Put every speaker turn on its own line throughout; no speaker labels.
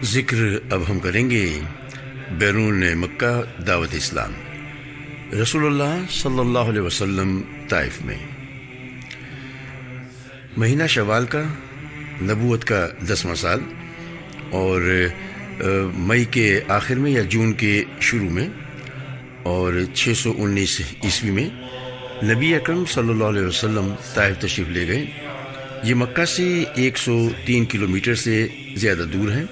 ذکر اب ہم کریں گے بیرون مکہ دعوت اسلام۔ رسول اللہ صلی اللہ علیہ وسلم طائف میں مہینہ شوال کا، نبوت کا 10واں سال، اور مئی کے آخر میں یا جون کے شروع میں اور 619 عیسوی میں نبی اکرم صلی اللہ علیہ وسلم طائف تشریف لے گئے۔ یہ مکہ سے 103 کلومیٹر سے زیادہ دور ہے۔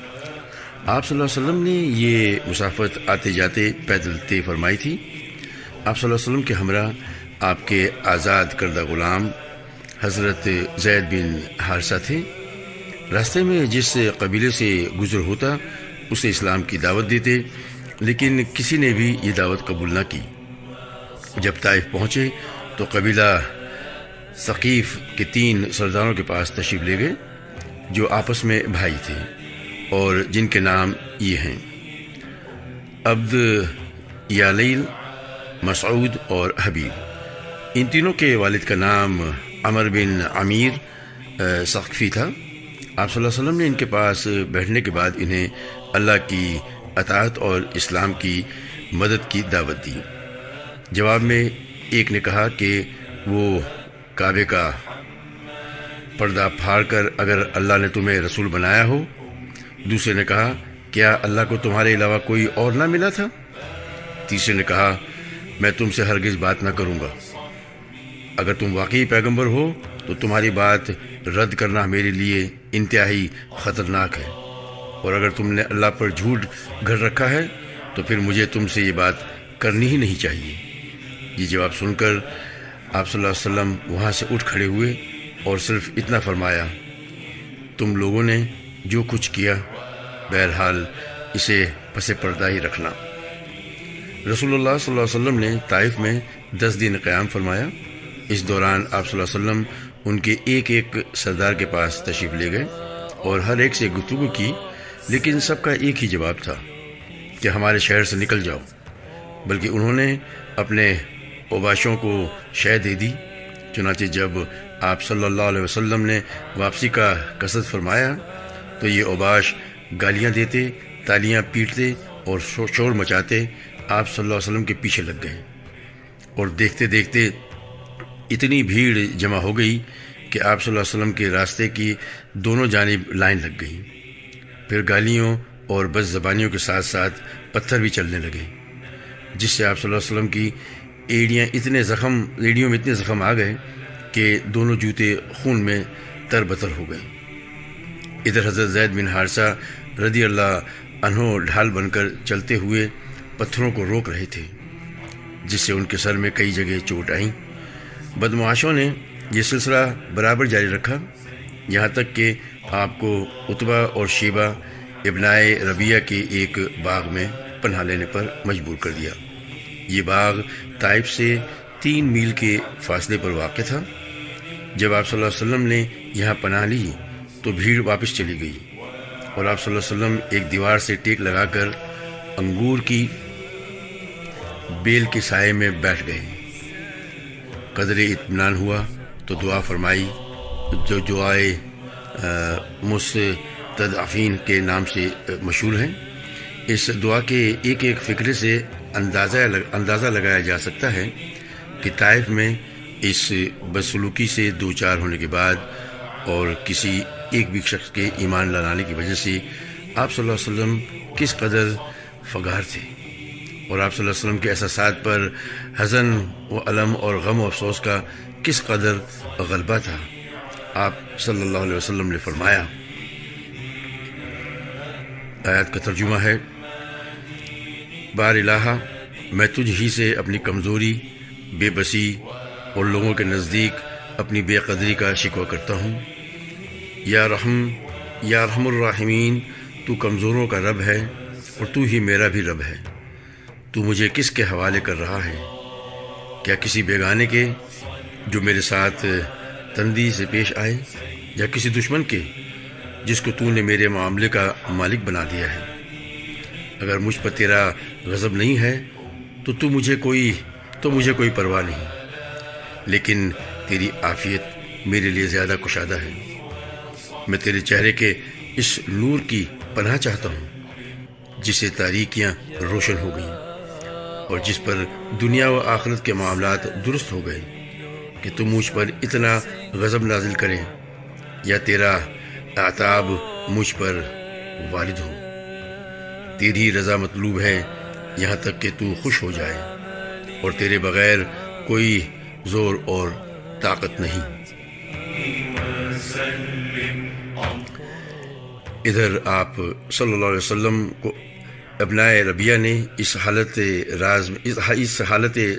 آپ صلی اللہ علیہ وسلم نے یہ مسافت آتے جاتے پیدل طے فرمائی تھی۔ آپ صلی اللہ علیہ وسلم کے ہمراہ آپ کے آزاد کردہ غلام حضرت زید بن حارثہ تھے۔ راستے میں جس قبیلے سے گزر ہوتا اسے اسلام کی دعوت دیتے، لیکن کسی نے بھی یہ دعوت قبول نہ کی۔ جب طائف پہنچے تو قبیلہ ثقیف کے 3 سرداروں کے پاس تشریف لے گئے، جو آپس میں بھائی تھے اور جن کے نام یہ ہیں: عبد، یالیل، مسعود اور حبیب۔ ان تینوں کے والد کا نام عمر بن عمیر ثقفی تھا۔ آپ صلی اللہ علیہ وسلم نے ان کے پاس بیٹھنے کے بعد انہیں اللہ کی اطاعت اور اسلام کی مدد کی دعوت دی۔ جواب میں ایک نے کہا کہ وہ کعبے کا پردہ پھاڑ کر اگر اللہ نے تمہیں رسول بنایا ہو۔ دوسرے نے کہا، کیا اللہ کو تمہارے علاوہ کوئی اور نہ ملا تھا؟ تیسرے نے کہا، میں تم سے ہرگز بات نہ کروں گا۔ اگر تم واقعی پیغمبر ہو تو تمہاری بات رد کرنا میرے لیے انتہائی خطرناک ہے، اور اگر تم نے اللہ پر جھوٹ گھڑ رکھا ہے تو پھر مجھے تم سے یہ بات کرنی ہی نہیں چاہیے۔ یہ جواب سن کر آپ صلی اللہ علیہ وسلم وہاں سے اٹھ کھڑے ہوئے اور صرف اتنا فرمایا، تم لوگوں نے جو کچھ کیا بہرحال اسے پس پردہ ہی رکھنا۔ رسول اللہ صلی اللہ علیہ وسلم نے طائف میں 10 دن قیام فرمایا۔ اس دوران آپ صلی اللہ علیہ وسلم ان کے ایک ایک سردار کے پاس تشریف لے گئے اور ہر ایک سے گفتگو کی، لیکن سب کا ایک ہی جواب تھا کہ ہمارے شہر سے نکل جاؤ۔ بلکہ انہوں نے اپنے اوباشوں کو شہ دے دی۔ چنانچہ جب آپ صلی اللہ علیہ وسلم نے واپسی کا قصد فرمایا تو یہ اوباش گالیاں دیتے، تالیاں پیٹتے اور شور مچاتے آپ صلی اللہ علیہ وسلم کے پیچھے لگ گئے، اور دیکھتے دیکھتے اتنی بھیڑ جمع ہو گئی کہ آپ صلی اللہ علیہ وسلم کے راستے کی دونوں جانب لائن لگ گئی۔ پھر گالیوں اور بد زبانیوں کے ساتھ ساتھ پتھر بھی چلنے لگے، جس سے آپ صلی اللہ علیہ وسلم کی ایڑیوں میں اتنے زخم آ گئے کہ دونوں جوتے خون میں تربتر ہو گئے۔ ادھر حضرت زید بن حارثہ رضی اللہ عنہ ڈھال بن کر چلتے ہوئے پتھروں کو روک رہے تھے، جس سے ان کے سر میں کئی جگہ چوٹ آئیں۔ بدمعاشوں نے یہ سلسلہ برابر جاری رکھا، یہاں تک کہ آپ کو عتبہ اور شیبہ ابنائے ربیعہ کے ایک باغ میں پناہ لینے پر مجبور کر دیا۔ یہ باغ طائف سے 3 میل کے فاصلے پر واقع تھا۔ جب آپ صلی اللہ علیہ وسلم نے یہاں پناہ لی تو بھیڑ واپس چلی گئی، اور آپ صلی اللہ علیہ وسلم ایک دیوار سے ٹیک لگا کر انگور کی بیل کے سائے میں بیٹھ گئے۔ قدر اطمینان ہوا تو دعا فرمائی، جو دعائے مستضعفین کے نام سے مشہور ہیں۔ اس دعا کے ایک ایک فقرے سے اندازہ لگایا جا سکتا ہے کہ طائف میں اس بدسلوکی سے دوچار ہونے کے بعد اور کسی ایک بھی شخص کے ایمان نہ لانے کی وجہ سے آپ صلی اللہ علیہ وسلم کس قدر فگار تھے، اور آپ صلی اللہ علیہ وسلم کے احساسات پر حزن و الم اور غم و افسوس کا کس قدر غلبہ تھا۔ آپ صلی اللہ علیہ وسلم نے فرمایا، آیات کا ترجمہ ہے: بار الہ، میں تجھ ہی سے اپنی کمزوری، بے بسی اور لوگوں کے نزدیک اپنی بے قدری کا شکوہ کرتا ہوں۔ یا رحم الراحمین، تو کمزوروں کا رب ہے اور تو ہی میرا بھی رب ہے۔ تو مجھے کس کے حوالے کر رہا ہے؟ کیا کسی بیگانے کے جو میرے ساتھ تندی سے پیش آئے، یا کسی دشمن کے جس کو تو نے میرے معاملے کا مالک بنا دیا ہے؟ اگر مجھ پر تیرا غضب نہیں ہے تو مجھے کوئی پرواہ نہیں، لیکن تیری عافیت میرے لیے زیادہ کشادہ ہے۔ میں تیرے چہرے کے اس نور کی پناہ چاہتا ہوں جس سے تاریکیاں روشن ہو گئیں اور جس پر دنیا و آخرت کے معاملات درست ہو گئے، کہ تو مجھ پر اتنا غضب نازل کرے یا تیرا عتاب مجھ پر وارد ہو۔ تیری رضا مطلوب ہے یہاں تک کہ تو خوش ہو جائے، اور تیرے بغیر کوئی زور اور طاقت نہیں۔ ادھر آپ صلی اللہ علیہ وسلم کو ابنائے ربیہ نے اس حالت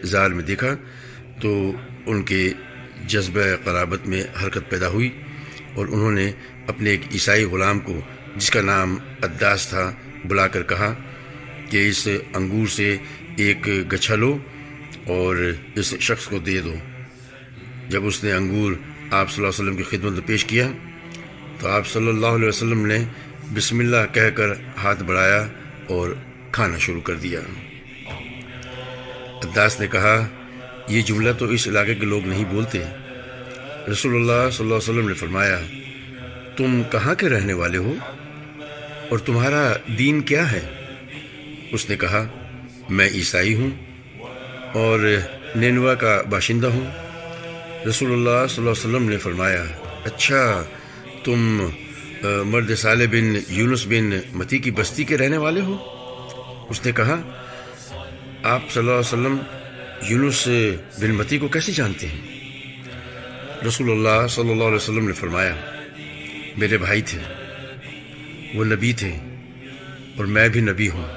زار میں دیکھا تو ان کے جذبہ قرابت میں حرکت پیدا ہوئی، اور انہوں نے اپنے ایک عیسائی غلام کو جس کا نام عداس تھا بلا کر کہا کہ اس انگور سے ایک گچھا لو اور اس شخص کو دے دو۔ جب اس نے انگور آپ صلی اللہ علیہ وسلم کی خدمت میں پیش کیا تو آپ صلی اللہ علیہ وسلم نے بسم اللہ کہہ کر ہاتھ بڑھایا اور کھانا شروع کر دیا۔ عداس نے کہا، یہ جملہ تو اس علاقے کے لوگ نہیں بولتے۔ رسول اللہ صلی اللہ علیہ وسلم نے فرمایا، تم کہاں کے رہنے والے ہو اور تمہارا دین کیا ہے؟ اس نے کہا، میں عیسائی ہوں اور نینوا کا باشندہ ہوں۔ رسول اللہ صلی اللہ علیہ وسلم نے فرمایا، اچھا تم مرد صالح بن یونس بن متی کی بستی کے رہنے والے ہو؟ اس نے کہا، آپ صلی اللہ علیہ وسلم یونس بن متی کو کیسے جانتے ہیں؟ رسول اللہ صلی اللہ علیہ وسلم نے فرمایا، میرے بھائی تھے، وہ نبی تھے اور میں بھی نبی ہوں۔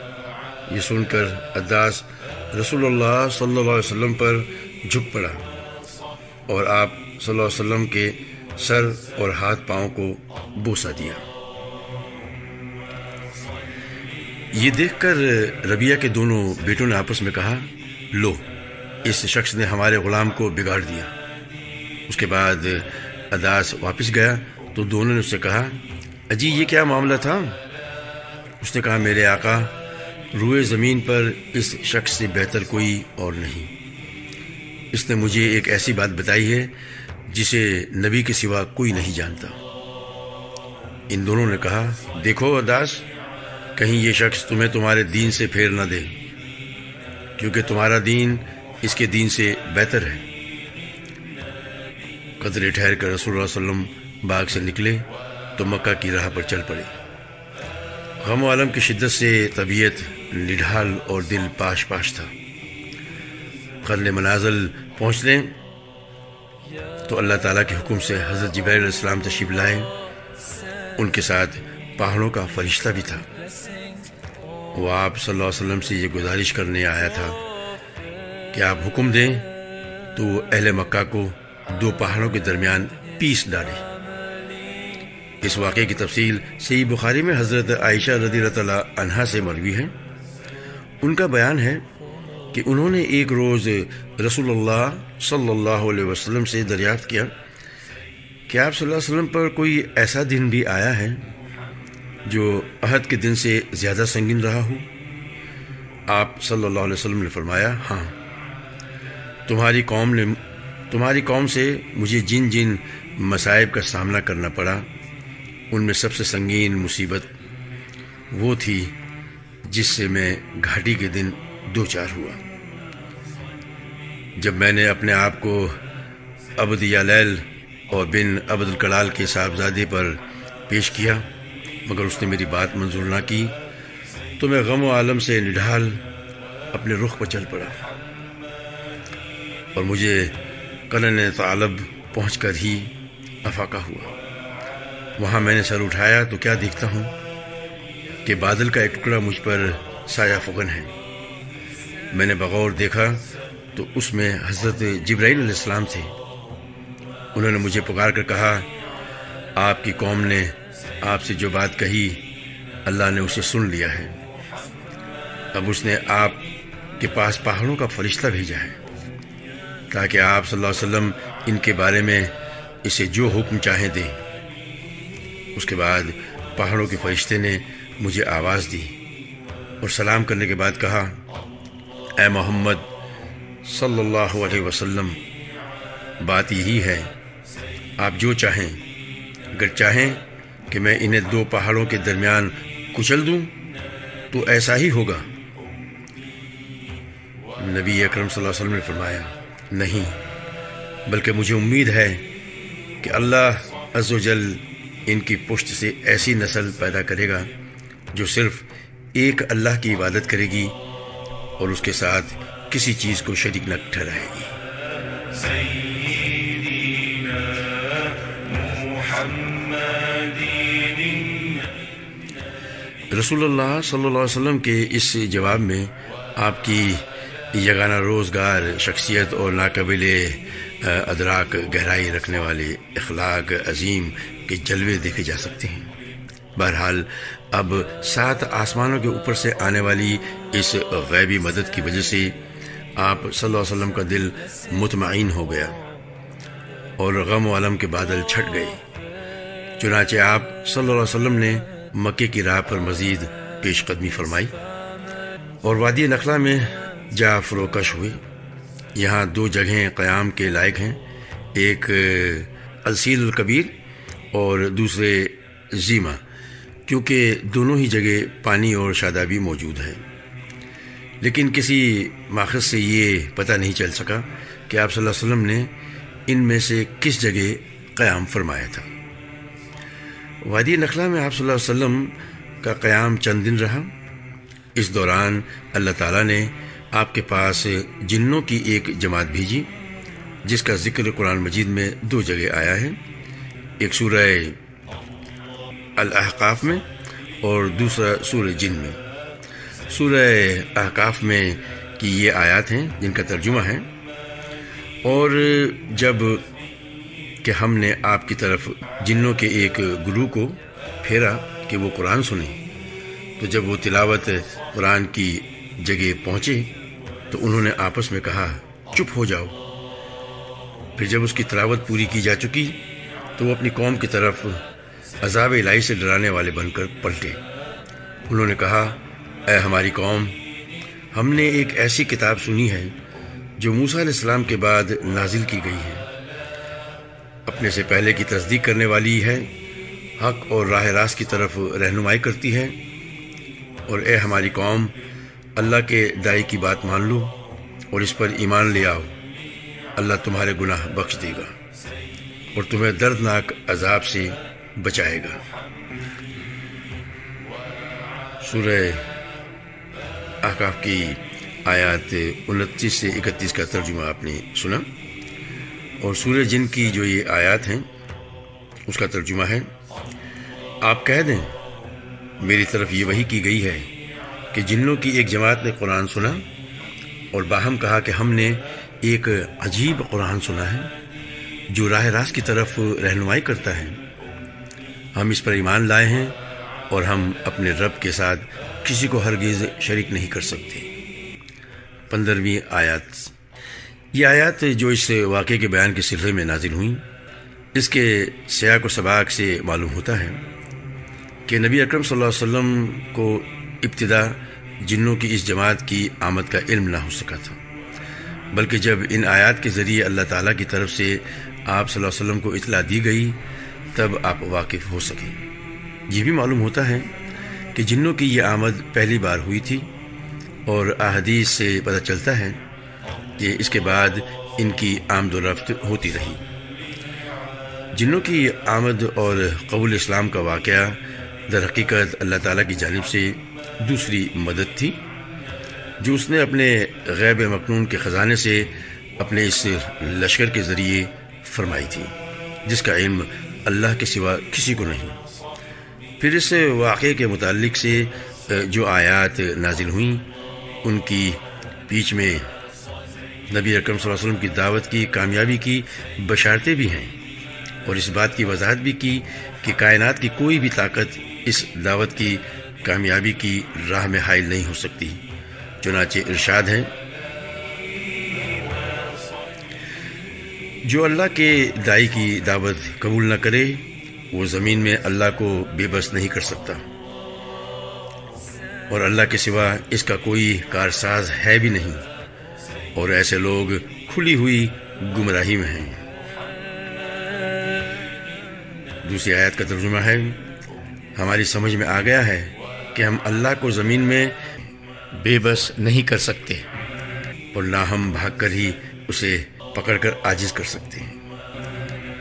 یہ سن کر عداس رسول اللہ صلی اللہ علیہ وسلم پر جھک پڑا اور آپ صلی اللہ علیہ وسلم کے سر اور ہاتھ پاؤں کو بوسہ دیا۔ یہ دیکھ کر ربیہ کے دونوں بیٹوں نے آپس میں کہا، لو، اس شخص نے ہمارے غلام کو بگاڑ دیا۔ اس کے بعد عداس واپس گیا تو دونوں نے اس سے کہا، اجی یہ کیا معاملہ تھا؟ اس نے کہا، میرے آقا، روئے زمین پر اس شخص سے بہتر کوئی اور نہیں۔ اس نے مجھے ایک ایسی بات بتائی ہے جسے نبی کے سوا کوئی نہیں جانتا۔ ان دونوں نے کہا، دیکھو عداس، کہیں یہ شخص تمہیں تمہارے دین سے پھیر نہ دے، کیونکہ تمہارا دین اس کے دین سے بہتر ہے۔ قدرے ٹھہر کر رسول اللہ صلی اللہ علیہ وسلم باغ سے نکلے تو مکہ کی راہ پر چل پڑے۔ غم و علم کی شدت سے طبیعت نڈھال اور دل پاش پاش تھا۔ قرن منازل پہنچنے تو اللہ تعالیٰ کے حکم سے حضرت جبرائیل علیہ السلام تشریف لائے۔ ان کے ساتھ پہاڑوں کا فرشتہ بھی تھا۔ وہ آپ صلی اللہ علیہ وسلم سے یہ گزارش کرنے آیا تھا کہ آپ حکم دیں تو وہ اہل مکہ کو دو پہاڑوں کے درمیان پیس ڈالے۔ اس واقعے کی تفصیل صحیح بخاری میں حضرت عائشہ رضی اللہ تعالیٰ عنہا سے مروی ہے۔ ان کا بیان ہے کہ انہوں نے ایک روز رسول اللہ صلی اللہ علیہ وسلم سے دریافت کیا کہ آپ صلی اللہ علیہ وسلم پر کوئی ایسا دن بھی آیا ہے جو احد کے دن سے زیادہ سنگین رہا ہو؟ آپ صلی اللہ علیہ وسلم نے فرمایا، ہاں، تمہاری قوم سے مجھے جن جن مصائب کا سامنا کرنا پڑا ان میں سب سے سنگین مصیبت وہ تھی جس سے میں گھاٹی کے دن دوچار ہوا، جب میں نے اپنے آپ کو عبد یالیل اور بن عبد الکلال کے صاحبزادے پر پیش کیا، مگر اس نے میری بات منظور نہ کی تو میں غم و عالم سے نڈھال اپنے رخ پر چل پڑا، اور مجھے قرن ثعلب پہنچ کر ہی افاقہ ہوا۔ وہاں میں نے سر اٹھایا تو کیا دیکھتا ہوں کہ بادل کا ایک ٹکڑا مجھ پر سایہ فغن ہے۔ میں نے بغور دیکھا تو اس میں حضرت جبرائیل علیہ السلام تھے۔ انہوں نے مجھے پکار کر کہا، آپ کی قوم نے آپ سے جو بات کہی اللہ نے اسے سن لیا ہے، اب اس نے آپ کے پاس پہاڑوں کا فرشتہ بھیجا ہے تاکہ آپ صلی اللہ علیہ وسلم ان کے بارے میں اسے جو حکم چاہیں دیں۔ اس کے بعد پہاڑوں کے فرشتے نے مجھے آواز دی اور سلام کرنے کے بعد کہا، اے محمد صلی اللہ علیہ وسلم، بات یہی ہے، آپ جو چاہیں، اگر چاہیں کہ میں انہیں دو پہاڑوں کے درمیان کچل دوں تو ایسا ہی ہوگا؟ نبی اکرم صلی اللہ علیہ وسلم نے فرمایا نہیں، بلکہ مجھے امید ہے کہ اللہ عز و جل ان کی پشت سے ایسی نسل پیدا کرے گا جو صرف ایک اللہ کی عبادت کرے گی اور اس کے ساتھ کسی چیز کو شریک نہ ٹھہرائے گی۔ رسول اللہ صلی اللہ علیہ وسلم کے اس جواب میں آپ کی یگانہ روزگار شخصیت اور ناقابل ادراک گہرائی رکھنے والے اخلاق عظیم کے جلوے دیکھے جا سکتے ہیں۔ بہرحال اب 7 آسمانوں کے اوپر سے آنے والی اس غیبی مدد کی وجہ سے آپ صلی اللہ علیہ وسلم کا دل مطمئن ہو گیا اور غم و علم کے بادل چھٹ گئے۔ چنانچہ آپ صلی اللہ علیہ وسلم نے مکے کی راہ پر مزید پیش قدمی فرمائی اور وادی نخلا میں جا فروکش ہوئے۔ یہاں 2 جگہیں قیام کے لائق ہیں، ایک السیل الکبیر اور دوسرے زیمہ، کیونکہ دونوں ہی جگہ پانی اور شادابی موجود ہے۔ لیکن کسی ماخذ سے یہ پتہ نہیں چل سکا کہ آپ صلی اللہ علیہ وسلم نے ان میں سے کس جگہ قیام فرمایا تھا۔ وادی نخلا میں آپ صلی اللہ علیہ وسلم کا قیام چند دن رہا۔ اس دوران اللہ تعالیٰ نے آپ کے پاس جنوں کی ایک جماعت بھیجی جس کا ذکر قرآن مجید میں 2 جگہ آیا ہے، ایک سورہ الاحقاف میں اور دوسرا سورہ جن میں۔ سورہ احقاف میں کی یہ آیات ہیں جن کا ترجمہ ہے، اور جب کہ ہم نے آپ کی طرف جنوں کے ایک گروہ کو پھیرا کہ وہ قرآن سنیں، تو جب وہ تلاوت قرآن کی جگہ پہنچے تو انہوں نے آپس میں کہا چپ ہو جاؤ۔ پھر جب اس کی تلاوت پوری کی جا چکی تو وہ اپنی قوم کی طرف عذاب الہی سے ڈرانے والے بن کر پلٹے۔ انہوں نے کہا اے ہماری قوم، ہم نے ایک ایسی کتاب سنی ہے جو موسیٰ علیہ السلام کے بعد نازل کی گئی ہے، اپنے سے پہلے کی تصدیق کرنے والی ہے، حق اور راہ راست کی طرف رہنمائی کرتی ہے، اور اے ہماری قوم، اللہ کے داعی کی بات مان لو اور اس پر ایمان لے آؤ، اللہ تمہارے گناہ بخش دے گا اور تمہیں دردناک عذاب سے بچائے گا۔ سورہ احقاف کی آیات 29 سے 31 کا ترجمہ آپ نے سنا، اور سورہ جن کی جو یہ آیات ہیں اس کا ترجمہ ہے آپ کہہ دیں میری طرف یہ وحی کی گئی ہے کہ جنوں کی ایک جماعت نے قرآن سنا اور باہم کہا کہ ہم نے ایک عجیب قرآن سنا ہے جو راہ راست کی طرف رہنمائی کرتا ہے، ہم اس پر ایمان لائے ہیں اور ہم اپنے رب کے ساتھ کسی کو ہرگز شریک نہیں کر سکتے۔ 15ویں آیات۔ یہ آیات جو اس واقعے کے بیان کے سلسلے میں نازل ہوئیں، اس کے سیاق و سباق سے معلوم ہوتا ہے کہ نبی اکرم صلی اللہ علیہ وسلم کو ابتدا جنوں کی اس جماعت کی آمد کا علم نہ ہو سکا تھا، بلکہ جب ان آیات کے ذریعے اللہ تعالیٰ کی طرف سے آپ صلی اللہ علیہ وسلم کو اطلاع دی گئی تب آپ واقف ہو سکے۔ یہ بھی معلوم ہوتا ہے کہ جنوں کی یہ آمد پہلی بار ہوئی تھی، اور احادیث سے پتہ چلتا ہے کہ اس کے بعد ان کی آمد و رفت ہوتی رہی۔ جنوں کی آمد اور قبول اسلام کا واقعہ در حقیقت اللہ تعالیٰ کی جانب سے دوسری مدد تھی جو اس نے اپنے غیب مکنون کے خزانے سے اپنے اس لشکر کے ذریعے فرمائی تھی جس کا علم اللہ کے سوا کسی کو نہیں۔ پھر اس واقعے کے متعلق سے جو آیات نازل ہوئیں ان کی بیچ میں نبی اکرم صلی اللہ علیہ وسلم کی دعوت کی کامیابی کی بشارتیں بھی ہیں، اور اس بات کی وضاحت بھی کی کہ کائنات کی کوئی بھی طاقت اس دعوت کی کامیابی کی راہ میں حائل نہیں ہو سکتی۔ چنانچہ ارشاد ہے جو اللہ کے داعی کی دعوت قبول نہ کرے وہ زمین میں اللہ کو بے بس نہیں کر سکتا، اور اللہ کے سوا اس کا کوئی کارساز ہے بھی نہیں، اور ایسے لوگ کھلی ہوئی گمراہی میں ہیں۔ دوسری آیت کا ترجمہ ہے ہماری سمجھ میں آ گیا ہے کہ ہم اللہ کو زمین میں
بے بس نہیں کر سکتے،
اور نہ ہم بھاگ کر ہی اسے پکڑ کر عاجز کر سکتے ہیں۔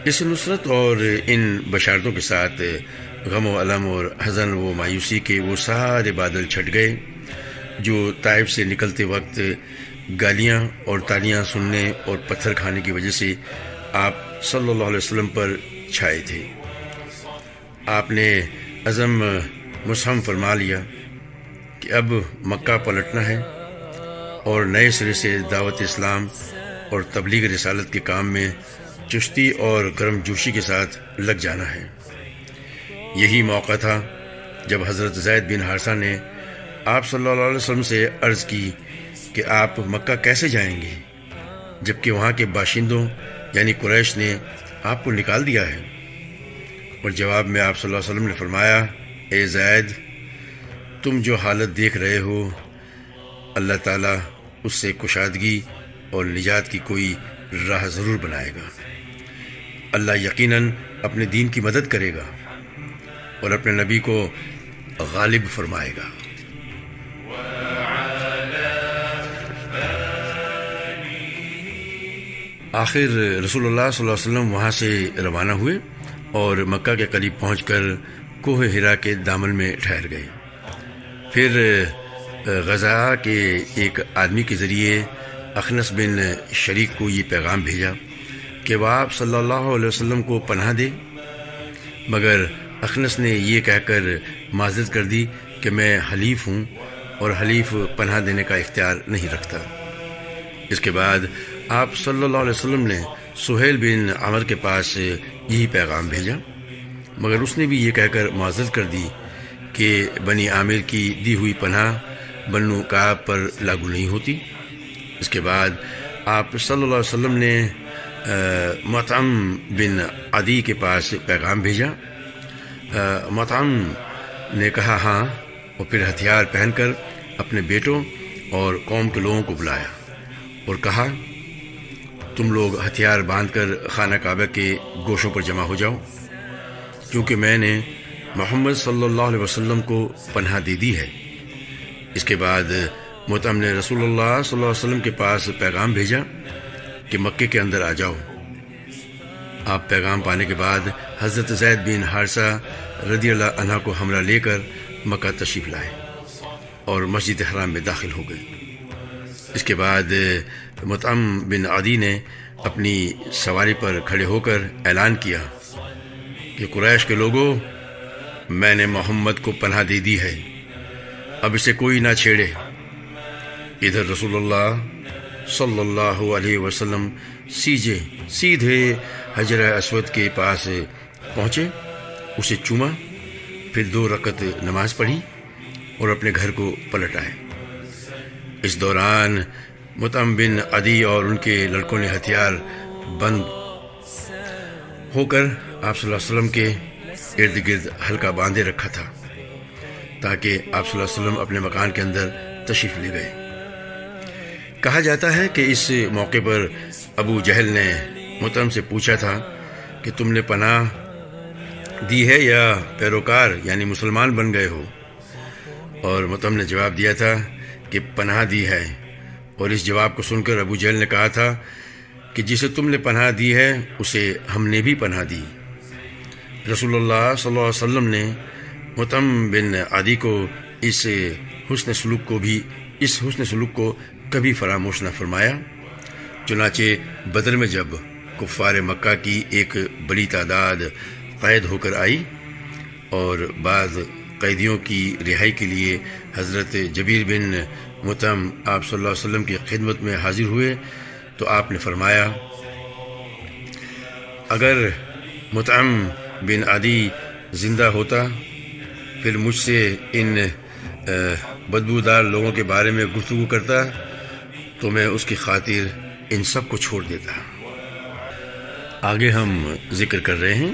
اس نصرت اور ان بشارتوں کے ساتھ غم و علم اور حزن و مایوسی کے وہ سارے بادل چھٹ گئے جو طائف سے نکلتے وقت گالیاں اور تالیاں سننے اور پتھر کھانے کی وجہ سے آپ صلی اللہ علیہ وسلم پر چھائے تھے۔ آپ نے عزم مصمم فرما لیا کہ اب مکہ پلٹنا ہے اور نئے سرے سے دعوت اسلام اور تبلیغ رسالت کے کام میں چستی اور گرم جوشی کے ساتھ لگ جانا ہے۔ یہی موقع تھا جب حضرت زید بن حارثہ نے آپ صلی اللہ علیہ وسلم سے عرض کی کہ آپ مکہ کیسے جائیں گے جبکہ وہاں کے باشندوں یعنی قریش نے آپ کو نکال دیا ہے؟ اور جواب میں آپ صلی اللہ علیہ وسلم نے فرمایا، اے زید، تم جو حالت دیکھ رہے ہو اللہ تعالیٰ اس سے کشادگی اور نجات کی کوئی راہ ضرور بنائے گا۔ اللہ یقیناً اپنے دین کی مدد کرے گا اور اپنے نبی کو غالب فرمائے گا۔ آخر رسول اللہ صلی اللہ علیہ وسلم وہاں سے روانہ ہوئے اور مکہ کے قریب پہنچ کر کوہ ہرا کے دامن میں ٹھہر گئے۔ پھر غزا کے ایک آدمی کے ذریعے اخنس بن شریک کو یہ پیغام بھیجا کہ وہ آپ صلی اللہ علیہ وسلم کو پناہ دے، مگر اخنس نے یہ کہہ کر معذرت کر دی کہ میں حلیف ہوں اور حلیف پناہ دینے کا اختیار نہیں رکھتا۔ اس کے بعد آپ صلی اللہ علیہ وسلم نے سہیل بن عمر کے پاس یہی پیغام بھیجا، مگر اس نے بھی یہ کہہ کر معذرت کر دی کہ بنی عامر کی دی ہوئی پناہ بنو کعب پر لاگو نہیں ہوتی۔ اس کے بعد آپ صلی اللہ علیہ وسلم نے مطعم بن عدی کے پاس پیغام بھیجا۔ مطعم نے کہا ہاں، اور پھر ہتھیار پہن کر اپنے بیٹوں اور قوم کے لوگوں کو بلایا اور کہا، تم لوگ ہتھیار باندھ کر خانہ کعبہ کے گوشوں پر جمع ہو جاؤ، کیونکہ میں نے محمد صلی اللہ علیہ وسلم کو پناہ دے دی ہے۔ اس کے بعد مطعم نے رسول اللہ صلی اللہ علیہ وسلم کے پاس پیغام بھیجا کہ مکے کے اندر آ جاؤ۔ آپ پیغام پانے کے بعد حضرت زید بن حارثہ رضی اللہ عنہ کو ہمراہ لے کر مکہ تشریف لائے اور مسجد حرام میں داخل ہو گئے۔ اس کے بعد مطعم بن عدی نے اپنی سواری پر کھڑے ہو کر اعلان کیا کہ قریش کے لوگوں، میں نے محمد کو پناہ دے دی ہے، اب اسے کوئی نہ چھیڑے۔ ادھر رسول اللہ صلی اللہ علیہ وسلم سیدھے حجر اسود کے پاس پہنچے، اسے چوما، پھر 2 رکعت نماز پڑھی اور اپنے گھر کو پلٹ آئے۔ اس دوران مطعم بن عدی اور ان کے لڑکوں نے ہتھیار بند ہو کر آپ صلی اللہ علیہ وسلم کے ارد گرد حلقہ باندھے رکھا تھا تاکہ آپ صلی اللہ علیہ وسلم اپنے مکان کے اندر تشریف لے گئے۔ کہا جاتا ہے کہ اس موقع پر ابو جہل نے مطعم سے پوچھا تھا کہ تم نے پناہ دی ہے یا پیروکار یعنی مسلمان بن گئے ہو؟ اور مطعم نے جواب دیا تھا کہ پناہ دی ہے، اور اس جواب کو سن کر ابو جہل نے کہا تھا کہ جسے تم نے پناہ دی ہے اسے ہم نے بھی پناہ دی۔ رسول اللہ صلی اللہ علیہ وسلم نے مطعم بن عدی کو اس حسن سلوک کو کبھی فراموش نہ فرمایا۔ چنانچہ بدر میں جب کفار مکہ کی ایک بڑی تعداد قید ہو کر آئی اور بعض قیدیوں کی رہائی کے لیے حضرت جبیر بن مطعم آپ صلی اللہ علیہ وسلم کی خدمت میں حاضر ہوئے تو آپ نے فرمایا، اگر مطعم بن عدی زندہ ہوتا پھر مجھ سے ان بدبودار لوگوں کے بارے میں گفتگو کرتا تو میں اس کی خاطر ان سب کو چھوڑ دیتا۔ آگے ہم ذکر کر رہے ہیں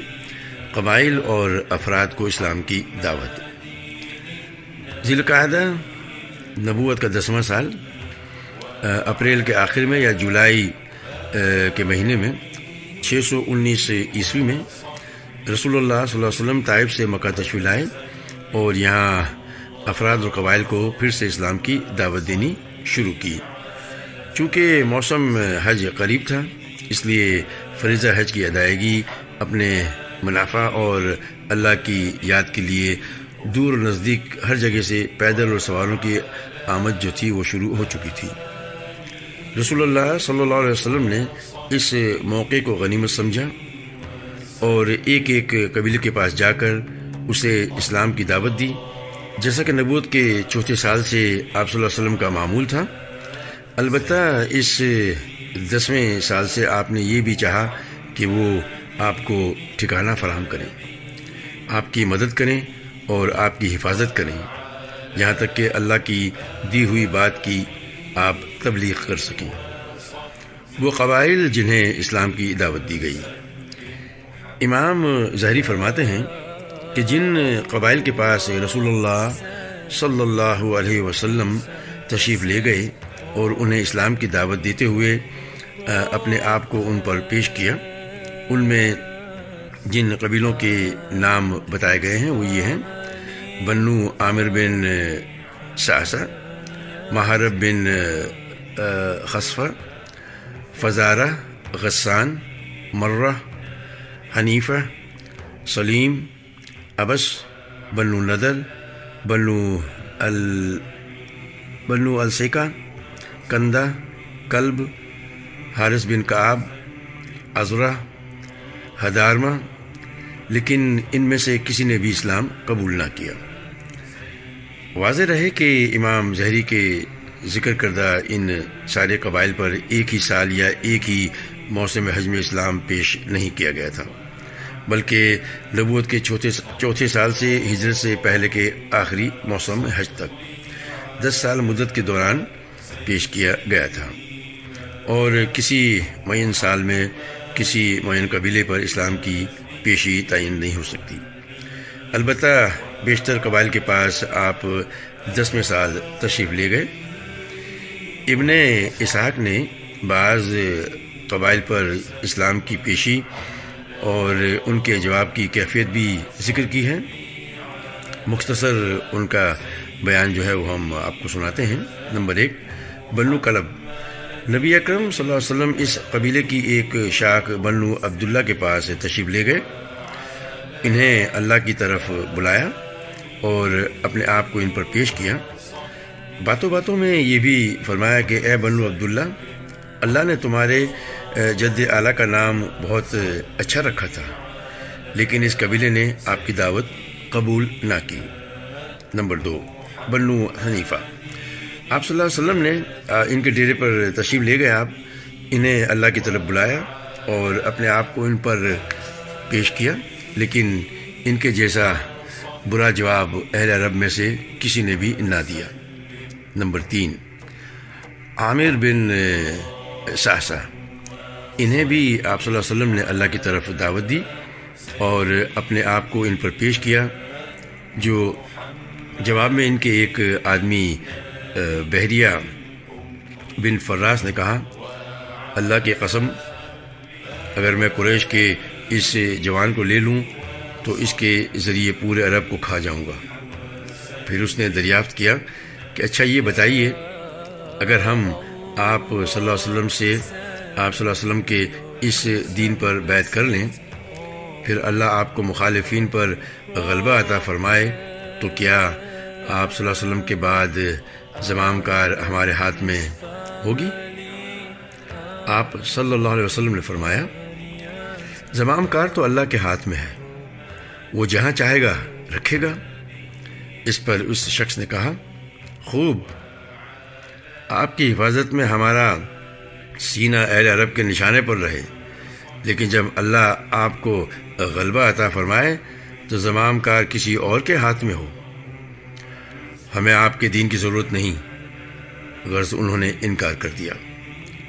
قبائل اور افراد کو اسلام کی دعوت۔ ذی القعدہ نبوت کا 10واں سال، اپریل کے آخر میں یا جولائی کے مہینے میں 619 عیسوی میں رسول اللہ صلی اللہ علیہ وسلم طائف سے مکہ تشریف لائے اور یہاں افراد اور قبائل کو پھر سے اسلام کی دعوت دینی شروع کی۔ چونکہ موسم حج قریب تھا، اس لیے فریضہ حج کی ادائیگی اپنے منافع اور اللہ کی یاد کے لیے دور و نزدیک ہر جگہ سے پیدل اور سواروں کی آمد جو تھی وہ شروع ہو چکی تھی۔ رسول اللہ صلی اللہ علیہ وسلم نے اس موقع کو غنیمت سمجھا اور ایک ایک قبیلے کے پاس جا کر اسے اسلام کی دعوت دی، جیسا کہ نبوت کے چوتھے سال سے آپ صلی اللہ علیہ وسلم کا معمول تھا۔ البتہ اس 10ویں سال سے آپ نے یہ بھی چاہا کہ وہ آپ کو ٹھکانہ فراہم کریں، آپ کی مدد کریں اور آپ کی حفاظت کریں، یہاں تک کہ اللہ کی دی ہوئی بات کی آپ تبلیغ کر سکیں۔ وہ قبائل جنہیں اسلام کی دعوت دی گئی، امام ظاہری فرماتے ہیں کہ جن قبائل کے پاس رسول اللہ صلی اللہ علیہ وسلم تشریف لے گئے اور انہیں اسلام کی دعوت دیتے ہوئے اپنے آپ کو ان پر پیش کیا، ان میں جن قبیلوں کے نام بتائے گئے ہیں وہ یہ ہیں: بنو عامر بن سعسع، محارب بن خصفہ، فزارہ، غسان، مرہ، حنیفہ، سلیم، ابس، بنو نضر، بنو السیکا، کندہ، کلب، حارث بن کعب، عزرہ، حدارمہ، لیکن ان میں سے کسی نے بھی اسلام قبول نہ کیا۔ واضح رہے کہ امام ظاہری کے ذکر کردہ ان سارے قبائل پر ایک ہی سال یا ایک ہی موسم حج میں اسلام پیش نہیں کیا گیا تھا، بلکہ نبوت کے چوتھے سال سے ہجرت سے پہلے کے آخری موسم حج تک 10 سال مدت کے دوران پیش کیا گیا تھا، اور کسی معین سال میں کسی معین قبیلے پر اسلام کی پیشی تعین نہیں ہو سکتی۔ البتہ بیشتر قبائل کے پاس آپ 10ویں سال تشریف لے گئے۔ ابن اسحاق نے بعض قبائل پر اسلام کی پیشی اور ان کے جواب کی کیفیت بھی ذکر کی ہے۔ مختصر ان کا بیان جو ہے وہ ہم آپ کو سناتے ہیں۔ نمبر 1، بنو کلب۔ نبی اکرم صلی اللہ علیہ وسلم اس قبیلے کی ایک شاخ بنو عبداللہ کے پاس تشریف لے گئے، انہیں اللہ کی طرف بلایا اور اپنے آپ کو ان پر پیش کیا۔ باتوں باتوں میں یہ بھی فرمایا کہ اے بنو عبداللہ، اللہ نے تمہارے جد اعلیٰ کا نام بہت اچھا رکھا تھا، لیکن اس قبیلے نے آپ کی دعوت قبول نہ کی۔ نمبر 2، بنو حنیفہ۔ آپ صلی اللہ علیہ وسلم نے ان کے ڈیرے پر تشریف لے گئے، آپ انہیں اللہ کی طرف بلایا اور اپنے آپ کو ان پر پیش کیا، لیکن ان کے جیسا برا جواب اہل عرب میں سے کسی نے بھی نہ دیا۔ نمبر 3، عامر بن سعسع۔ انہیں بھی آپ صلی اللہ علیہ وسلم نے اللہ کی طرف دعوت دی اور اپنے آپ کو ان پر پیش کیا، جو جواب میں ان کے ایک آدمی بحریہ بن فراس نے کہا: اللہ کی قسم، اگر میں قریش کے اس جوان کو لے لوں تو اس کے ذریعے پورے عرب کو کھا جاؤں گا۔ پھر اس نے دریافت کیا کہ اچھا یہ بتائیے، اگر ہم آپ صلی اللہ علیہ وسلم سے آپ صلی اللہ علیہ وسلم کے اس دین پر بیعت کر لیں، پھر اللہ آپ کو مخالفین پر غلبہ عطا فرمائے تو کیا آپ صلی اللہ علیہ وسلم کے بعد زمام کار ہمارے ہاتھ میں ہوگی؟ آپ صلی اللہ علیہ وسلم نے فرمایا: زمام کار تو اللہ کے ہاتھ میں ہے، وہ جہاں چاہے گا رکھے گا۔ اس پر اس شخص نے کہا: خوب، آپ کی حفاظت میں ہمارا سینہ اہل عرب کے نشانے پر رہے، لیکن جب اللہ آپ کو غلبہ عطا فرمائے تو زمام کار کسی اور کے ہاتھ میں ہو، ہمیں آپ کے دین کی ضرورت نہیں۔ غرض انہوں نے انکار کر دیا۔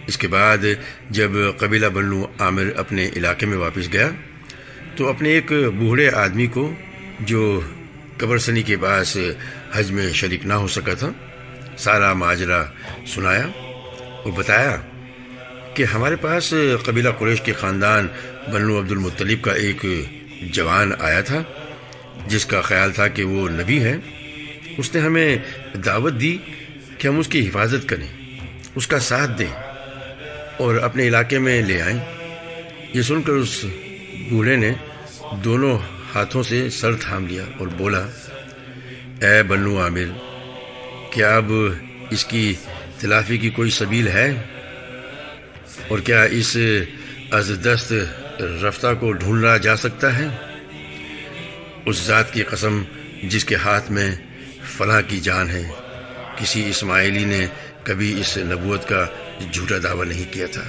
اس کے بعد جب قبیلہ بنو عامر اپنے علاقے میں واپس گیا تو اپنے ایک بوڑھے آدمی کو جو قبر سنی کے پاس حج میں شریک نہ ہو سکا تھا سارا ماجرا سنایا اور بتایا کہ ہمارے پاس قبیلہ قریش کے خاندان بنو عبد المطلب کا ایک جوان آیا تھا جس کا خیال تھا کہ وہ نبی ہے، اس نے ہمیں دعوت دی کہ ہم اس کی حفاظت کریں، اس کا ساتھ دیں اور اپنے علاقے میں لے آئیں۔ یہ سن کر اس بوڑھے نے دونوں ہاتھوں سے سر تھام لیا اور بولا، اے بنو عامر، کیا اب اس کی تلافی کی کوئی سبیل ہے؟ اور کیا اس از دست رفتہ کو ڈھونڈا جا سکتا ہے؟ اس ذات کی قسم جس کے ہاتھ میں فلاں کی جان ہے، کسی اسماعیلی نے کبھی اس نبوت کا جھوٹا دعویٰ نہیں کیا تھا،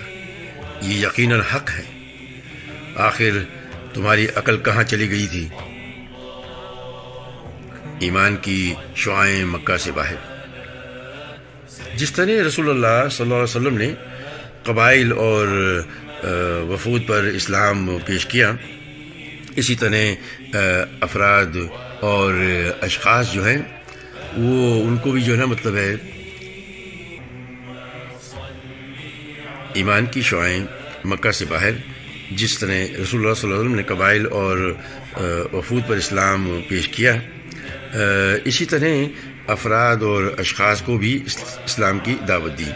یہ یقیناً حق ہے۔ آخر تمہاری عقل کہاں چلی گئی تھی؟ ایمان کی شعائیں مکہ سے باہر۔ جس طرح رسول اللہ صلی اللہ علیہ وسلم نے قبائل اور وفود پر اسلام پیش کیا، اسی طرح افراد اور اشخاص جو ہیں وہ ان کو بھی جو ہے نا مطلب ہے ایمان کی شعائیں مکہ سے باہر، جس طرح رسول اللہ صلی اللہ علیہ وسلم نے قبائل اور وفود پر اسلام پیش کیا، اسی طرح افراد اور اشخاص کو بھی اسلام کی دعوت دی،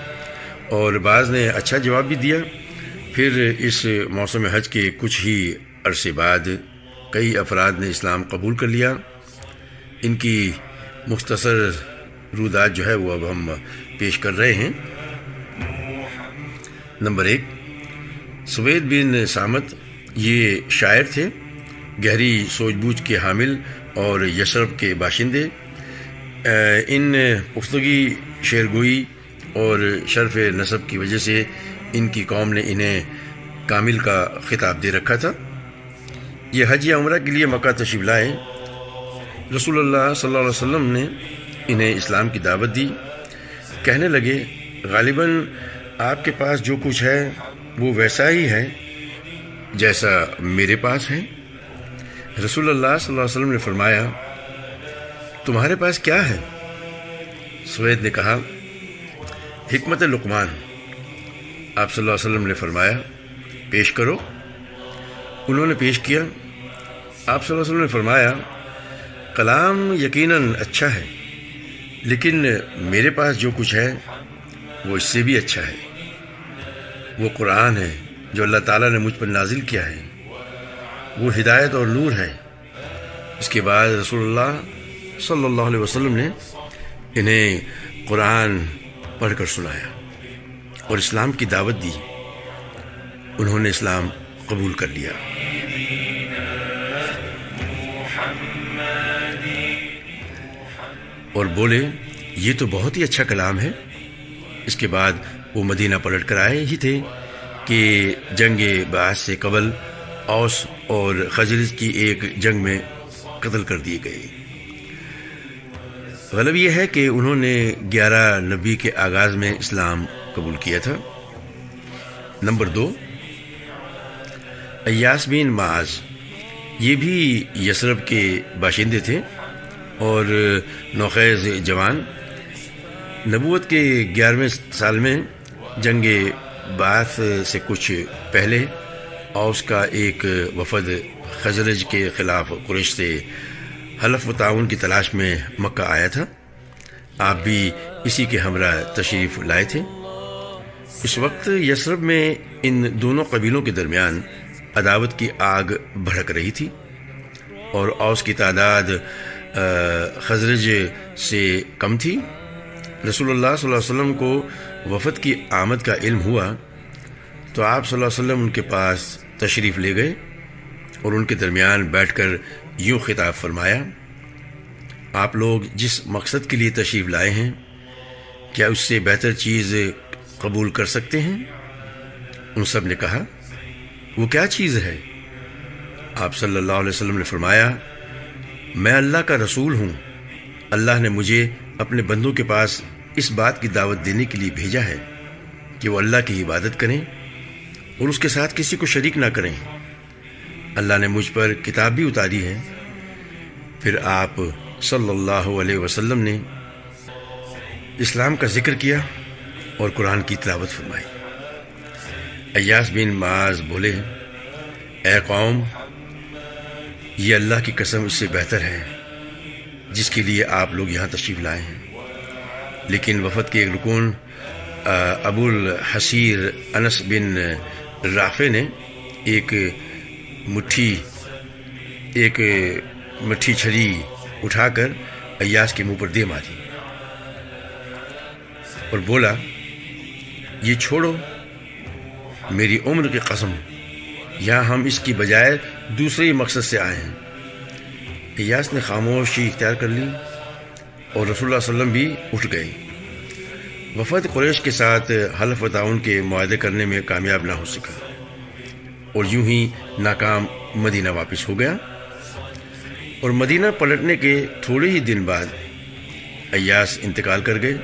اور بعض نے اچھا جواب بھی دیا۔ پھر اس موسم حج کے کچھ ہی عرصے بعد کئی افراد نے اسلام قبول کر لیا۔ ان کی مختصر رودات جو ہے وہ اب ہم پیش کر رہے ہیں۔ نمبر 1، سوید بن سامت، یہ شاعر تھے، گہری سوجھ بوجھ کے حامل اور یثرب کے باشندے۔ ان پختگی شعرگوئی اور شرف نسب کی وجہ سے ان کی قوم نے انہیں کامل کا خطاب دے رکھا تھا۔ یہ حج یا عمرہ کے لیے مکہ تشریف لائے۔ رسول اللہ صلی اللہ علیہ وسلم نے انہیں اسلام کی دعوت دی۔ کہنے لگے، غالباً آپ کے پاس جو کچھ ہے وہ ویسا ہی ہے جیسا میرے پاس ہے۔ رسول اللہ صلی اللہ علیہ وسلم نے فرمایا، تمہارے پاس کیا ہے؟ سوید نے کہا، حکمت لقمان۔ آپ صلی اللہ علیہ وسلم نے فرمایا، پیش کرو۔ انہوں نے پیش کیا۔ آپ صلی اللہ علیہ وسلم نے فرمایا، کلام یقیناً اچھا ہے، لیکن میرے پاس جو کچھ ہے وہ اس سے بھی اچھا ہے۔ وہ قرآن ہے جو اللہ تعالیٰ نے مجھ پر نازل کیا ہے، وہ ہدایت اور نور ہے۔ اس کے بعد رسول اللہ صلی اللہ علیہ وسلم نے انہیں قرآن پڑھ کر سنایا اور اسلام کی دعوت دی۔ انہوں نے اسلام قبول کر لیا۔ اور بولے، یہ تو بہت ہی اچھا کلام ہے۔ اس کے بعد وہ مدینہ پلٹ کر آئے ہی تھے کہ جنگ بعث سے قبل اوس اور خزرج کی ایک جنگ میں قتل کر دیے گئے۔ غلط یہ ہے کہ انہوں نے 11 نبی کے آغاز میں اسلام قبول کیا تھا۔ نمبر 2، ایاس بن معاذ، یہ بھی یثرب کے باشندے تھے اور نوخیز جوان۔ نبوت کے 11ویں سال میں جنگ بعث سے کچھ پہلے اوس کا ایک وفد خزرج کے خلاف قریش سے حلف و تعاون کی تلاش میں مکہ آیا تھا۔ آپ بھی اسی کے ہمراہ تشریف لائے تھے۔ اس وقت یثرب میں ان دونوں قبیلوں کے درمیان عداوت کی آگ بھڑک رہی تھی، اور اوس کی تعداد خزرج سے کم تھی۔ رسول اللہ صلی اللہ علیہ وسلم کو وفد کی آمد کا علم ہوا تو آپ صلی اللہ علیہ وسلم ان کے پاس تشریف لے گئے اور ان کے درمیان بیٹھ کر یوں خطاب فرمایا، آپ لوگ جس مقصد کے لیے تشریف لائے ہیں، کیا اس سے بہتر چیز قبول کر سکتے ہیں؟ ان سب نے کہا، وہ کیا چیز ہے؟ آپ صلی اللہ علیہ وسلم نے فرمایا، میں اللہ کا رسول ہوں۔ اللہ نے مجھے اپنے بندوں کے پاس اس بات کی دعوت دینے کے لیے بھیجا ہے کہ وہ اللہ کی عبادت کریں اور اس کے ساتھ کسی کو شریک نہ کریں۔ اللہ نے مجھ پر کتاب بھی اتاری ہے۔ پھر آپ صلی اللہ علیہ وسلم نے اسلام کا ذکر کیا اور قرآن کی تلاوت فرمائی۔ ایاس بن معاذ بولے، اے قوم، یہ اللہ کی قسم اس سے بہتر ہے جس کے لیے آپ لوگ یہاں تشریف لائے ہیں۔ لیکن وفد کے ایک رکن ابو الحسیر انس بن رافع نے ایک مٹھی چھری اٹھا کر ایاس کے منہ پر دے ماری اور بولا، یہ چھوڑو، میری عمر کی قسم، یہاں ہم اس کی بجائے دوسرے مقصد سے آئے ہیں۔ ایاس نے خاموشی اختیار کر لی اور رسول اللہ صلی اللہ علیہ وسلم بھی اٹھ گئے۔ وفد قریش کے ساتھ حلف و تعاون کے معاہدے کرنے میں کامیاب نہ ہو سکا اور یوں ہی ناکام مدینہ واپس ہو گیا، اور مدینہ پلٹنے کے تھوڑے ہی دن بعد ایاس انتقال کر گئے۔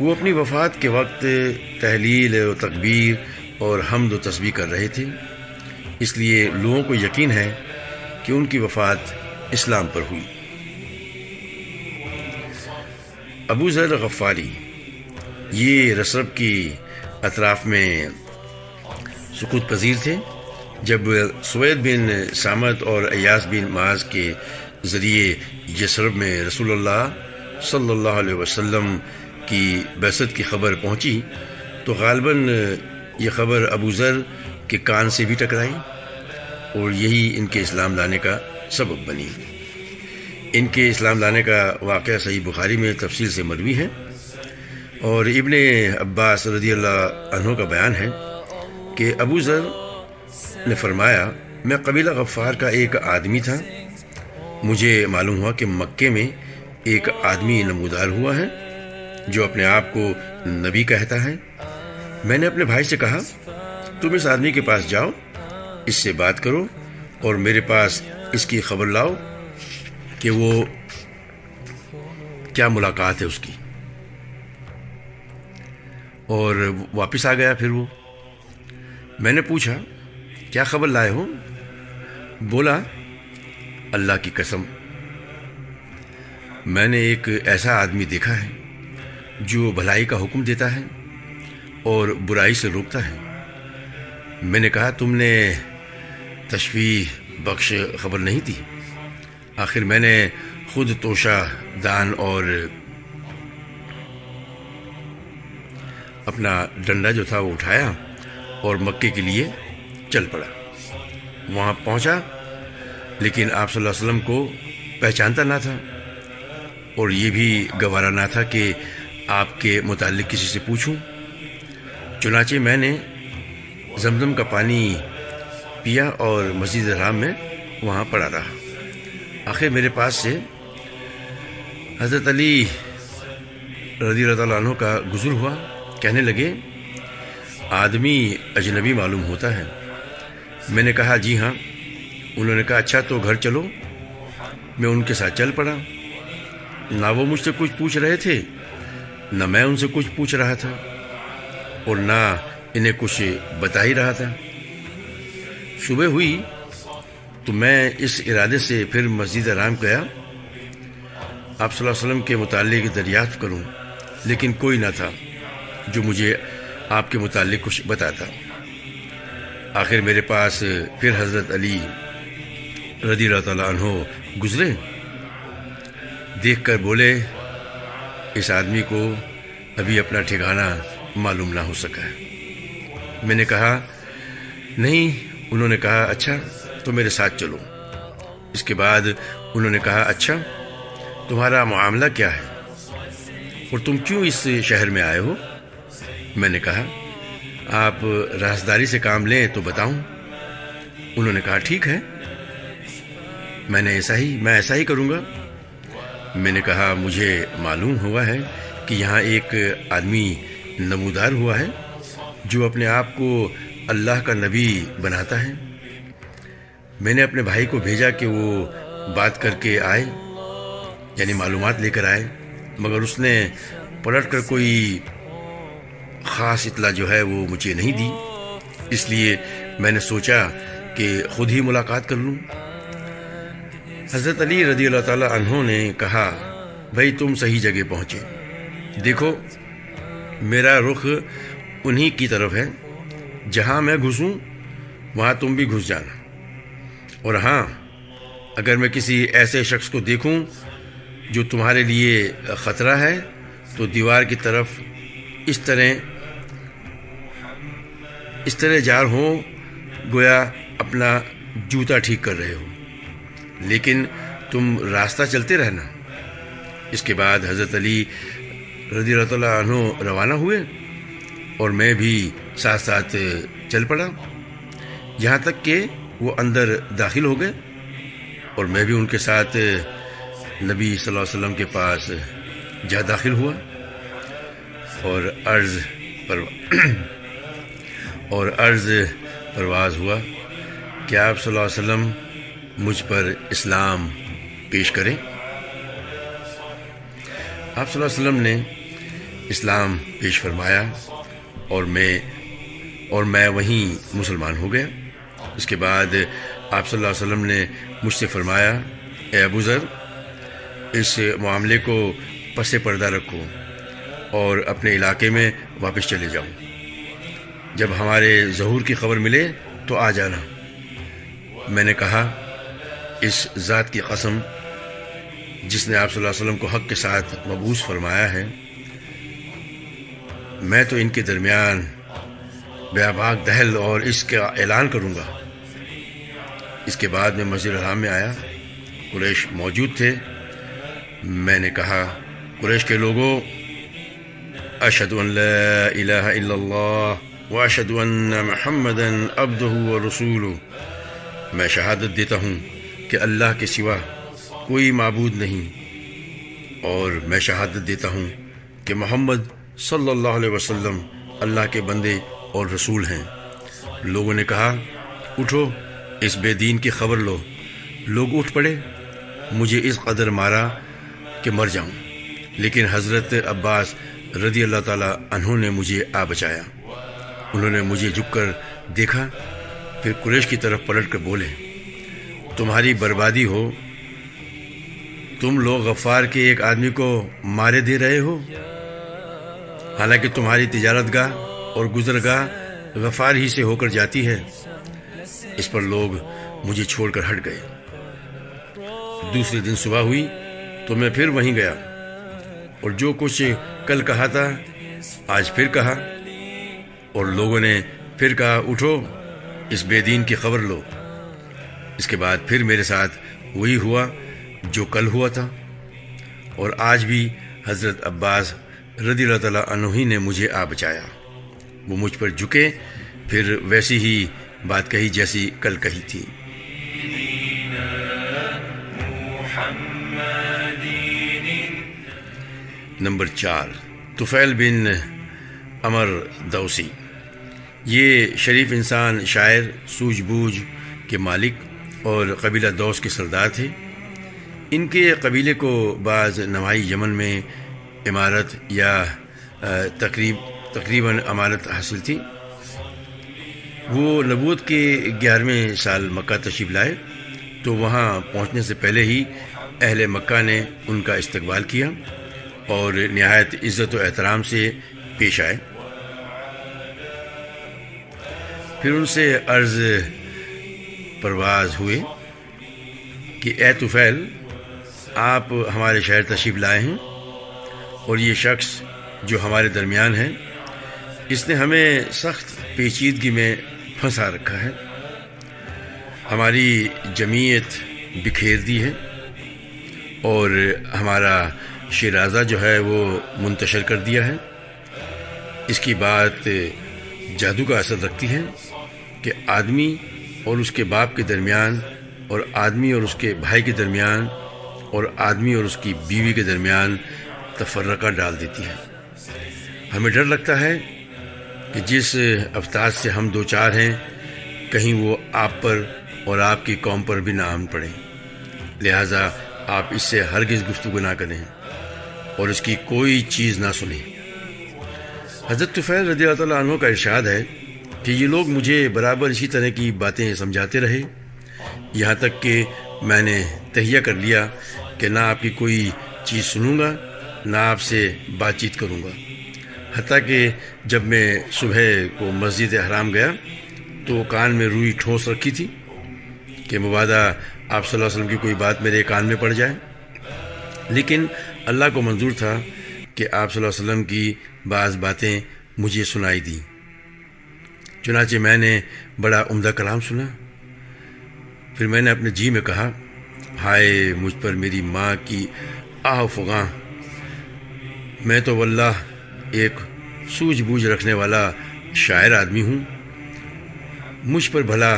وہ اپنی وفات کے وقت تحلیل و تکبیر اور حمد و تسبیح کر رہے تھے، اس لیے لوگوں کو یقین ہے کہ ان کی وفات اسلام پر ہوئی۔ ابو ذر غفاری یہ رسرب کی اطراف میں سقوط پذیر تھے۔ جب سوید بن سامت اور ایاس بن معاذ کے ذریعے یثرب میں رسول اللہ صلی اللہ علیہ وسلم کی بعثت کی خبر پہنچی تو غالباً یہ خبر ابو ذر کے کان سے بھی ٹکرائی اور یہی ان کے اسلام لانے کا سبب بنی۔ ان کے اسلام لانے کا واقعہ صحیح بخاری میں تفصیل سے مروی ہے، اور ابن عباس رضی اللہ عنہ کا بیان ہے کہ ابو ذر نے فرمایا، میں قبیلہ غفار کا ایک آدمی تھا، مجھے معلوم ہوا کہ مکے میں ایک آدمی نمودار ہوا ہے جو اپنے آپ کو نبی کہتا ہے۔ میں نے اپنے بھائی سے کہا، تم اس آدمی کے پاس جاؤ، اس سے بات کرو اور میرے پاس اس کی خبر لاؤ کہ وہ کیا ملاقات ہے اس کی۔ اور واپس آ گیا۔ پھر وہ میں نے پوچھا، کیا خبر لائے ہو؟ بولا، اللہ کی قسم، میں نے ایک ایسا آدمی دیکھا ہے جو بھلائی کا حکم دیتا ہے اور برائی سے روکتا ہے۔ میں نے کہا، تم نے تشفیع بخش خبر نہیں دی؟ آخر میں نے خود توشہ دان اور اپنا ڈنڈا جو تھا وہ اٹھایا اور مکے کے لیے چل پڑا۔ وہاں پہنچا لیکن آپ صلی اللہ علیہ وسلم کو پہچانتا نہ تھا اور یہ بھی گوارا نہ تھا کہ آپ کے متعلق کسی سے پوچھوں۔ چنانچہ میں نے زمزم کا پانی پیا اور مسجد حرام میں وہاں پڑا رہا۔ آخر میرے پاس سے حضرت علی رضی اللہ تعالیٰ عنہ کا گزر ہوا۔ کہنے لگے، آدمی اجنبی معلوم ہوتا ہے۔ میں نے کہا، جی ہاں۔ انہوں نے کہا، اچھا تو گھر چلو۔ میں ان کے ساتھ چل پڑا۔ نہ وہ مجھ سے کچھ پوچھ رہے تھے، نہ میں ان سے کچھ پوچھ رہا تھا، اور نہ انہیں کچھ بتا ہی رہا تھا۔ صبح ہوئی تو میں اس ارادے سے پھر مسجد حرام گیا، آپ صلی اللہ علیہ وسلم کے متعلق دریافت کروں، لیکن کوئی نہ تھا جو مجھے آپ کے متعلق کچھ بتاتا۔ آخر میرے پاس پھر حضرت علی رضی اللہ تعالیٰ عنہ گزرے۔ دیکھ کر بولے، اس آدمی کو ابھی اپنا ٹھکانہ معلوم نہ ہو سکا ہے۔ میں نے کہا، نہیں۔ انہوں نے کہا، اچھا تو میرے ساتھ چلو۔ اس کے بعد انہوں نے کہا، اچھا تمہارا معاملہ کیا ہے اور تم کیوں اس شہر میں آئے ہو؟ میں نے کہا، آپ رازداری سے کام لیں تو بتاؤں۔ انہوں نے کہا، ٹھیک ہے، میں ایسا ہی کروں گا۔ میں نے کہا، مجھے معلوم ہوا ہے کہ یہاں ایک آدمی نمودار ہوا ہے جو اپنے آپ کو اللہ کا نبی بناتا ہے۔ میں نے اپنے بھائی کو بھیجا کہ وہ بات کر کے آئے، یعنی معلومات لے کر آئے، مگر اس نے پلٹ کر کوئی خاص اطلاع جو ہے وہ مجھے نہیں دی، اس لیے میں نے سوچا کہ خود ہی ملاقات کر لوں۔ حضرت علی رضی اللہ تعالیٰ عنہ نے کہا، بھائی تم صحیح جگہ پہنچے، دیکھو میرا رخ انہی کی طرف ہے، جہاں میں گھسوں وہاں تم بھی گھس جانا، اور ہاں اگر میں کسی ایسے شخص کو دیکھوں جو تمہارے لیے خطرہ ہے تو دیوار کی طرف اس طرح جار ہوں گویا اپنا جوتا ٹھیک کر رہے ہو، لیکن تم راستہ چلتے رہنا۔ اس کے بعد حضرت علی رضی اللہ تعالیٰ عنہ روانہ ہوئے اور میں بھی ساتھ ساتھ چل پڑا، یہاں تک کہ وہ اندر داخل ہو گئے اور میں بھی ان کے ساتھ نبی صلی اللہ علیہ وسلم کے پاس جا داخل ہوا اور عرض پرواز ہوا کہ آپ صلی اللہ علیہ وسلم مجھ پر اسلام پیش کریں۔ آپ صلی اللہ علیہ وسلم نے اسلام پیش فرمایا اور میں وہیں مسلمان ہو گیا۔ اس کے بعد آپ صلی اللہ علیہ وسلم نے مجھ سے فرمایا، اے ابو ذر، اس معاملے کو پس پردہ رکھو اور اپنے علاقے میں واپس چلے جاؤ، جب ہمارے ظہور کی خبر ملے تو آ جانا۔ میں نے کہا، اس ذات کی قسم جس نے آپ صلی اللہ علیہ وسلم کو حق کے ساتھ مبعوث فرمایا ہے، میں تو ان کے درمیان بیاباک دہل اور اس کا اعلان کروں گا۔ اس کے بعد میں مسجد الحرام میں آیا، قریش موجود تھے۔ میں نے کہا، قریش کے لوگوں، اشہد ان لا الہ الا اللہ واشہد ان محمدا عبدہ ورسولہ، میں شہادت دیتا ہوں کہ اللہ کے سوا کوئی معبود نہیں، اور میں شہادت دیتا ہوں کہ محمد صلی اللہ علیہ وسلم اللہ کے بندے اور رسول ہیں۔ لوگوں نے کہا، اٹھو، اس بے دین کی خبر لو۔ لوگ اٹھ پڑے، مجھے اس قدر مارا کہ مر جاؤں، لیکن حضرت عباس رضی اللہ تعالیٰ عنہ نے مجھے آ بچایا۔ انہوں نے مجھے جھک کر دیکھا، پھر قریش کی طرف پلٹ کر بولے، تمہاری بربادی ہو، تم لوگ غفار کے ایک آدمی کو مارے دے رہے ہو، حالانکہ تمہاری تجارت گاہ اور گزرگاہ غفار ہی سے ہو کر جاتی ہے۔ اس پر لوگ مجھے چھوڑ کر ہٹ گئے۔ دوسرے دن صبح ہوئی تو میں پھر وہیں گیا اور جو کچھ کل کہا تھا آج پھر کہا، اور لوگوں نے پھر کہا، اٹھو، اس بے دین کی خبر لو۔ اس کے بعد پھر میرے ساتھ وہی ہوا جو کل ہوا تھا، اور آج بھی حضرت عباس رضی اللہ تعالیٰ عنہ ہی نے مجھے آ بچایا۔ وہ مجھ پر جھکے، پھر ویسی ہی بات کہی جیسی کل کہی تھی۔ نمبر 4، طفیل بن عمر دوسی۔ یہ شریف انسان شاعر، سوجھ بوجھ کے مالک اور قبیلہ دوس کے سردار تھے۔ ان کے قبیلے کو بعض نواحی یمن میں امارت یا تقریباً امارت حاصل تھی۔ وہ نبوت کے 11ویں سال مکہ تشریف لائے تو وہاں پہنچنے سے پہلے ہی اہل مکہ نے ان کا استقبال کیا اور نہایت عزت و احترام سے پیش آئے۔ پھر ان سے عرض پرواز ہوئے کہ اے طفیل، آپ ہمارے شہر تشریف لائے ہیں، اور یہ شخص جو ہمارے درمیان ہے، اس نے ہمیں سخت پیچیدگی میں پھنسا رکھا ہے، ہماری جمعیت بکھیر دی ہے اور ہمارا شیرازہ جو ہے وہ منتشر کر دیا ہے۔ اس کی بات جادو کا اثر رکھتی ہے کہ آدمی اور اس کے باپ کے درمیان، اور آدمی اور اس کے بھائی کے درمیان، اور آدمی اور اس کی بیوی کے درمیان تفرقہ ڈال دیتی ہے۔ ہمیں ڈر لگتا ہے کہ جس افساد سے ہم دو چار ہیں، کہیں وہ آپ پر اور آپ کی قوم پر بھی نہ آن پڑے، لہٰذا آپ اس سے ہرگز گفتگو نہ کریں اور اس کی کوئی چیز نہ سنیں۔ حضرت طفیل رضی اللہ تعالیٰ عنہ کا ارشاد ہے کہ یہ لوگ مجھے برابر اسی طرح کی باتیں سمجھاتے رہے، یہاں تک کہ میں نے تہیہ کر لیا کہ نہ آپ کی کوئی چیز سنوں گا، نہ آپ سے بات چیت کروں گا۔ حتیٰ کہ جب میں صبح کو مسجد حرام گیا تو کان میں روئی ٹھونس رکھی تھی کہ مبادا آپ صلی اللہ علیہ وسلم کی کوئی بات میرے کان میں پڑ جائے، لیکن اللہ کو منظور تھا کہ آپ صلی اللہ علیہ وسلم کی بعض باتیں مجھے سنائی دیں۔ چنانچہ میں نے بڑا عمدہ کلام سنا۔ پھر میں نے اپنے جی میں کہا، ہائے مجھ پر میری ماں کی آہ و فغاں، میں تو واللہ ایک سوجھ بوجھ رکھنے والا شاعر آدمی ہوں، مجھ پر بھلا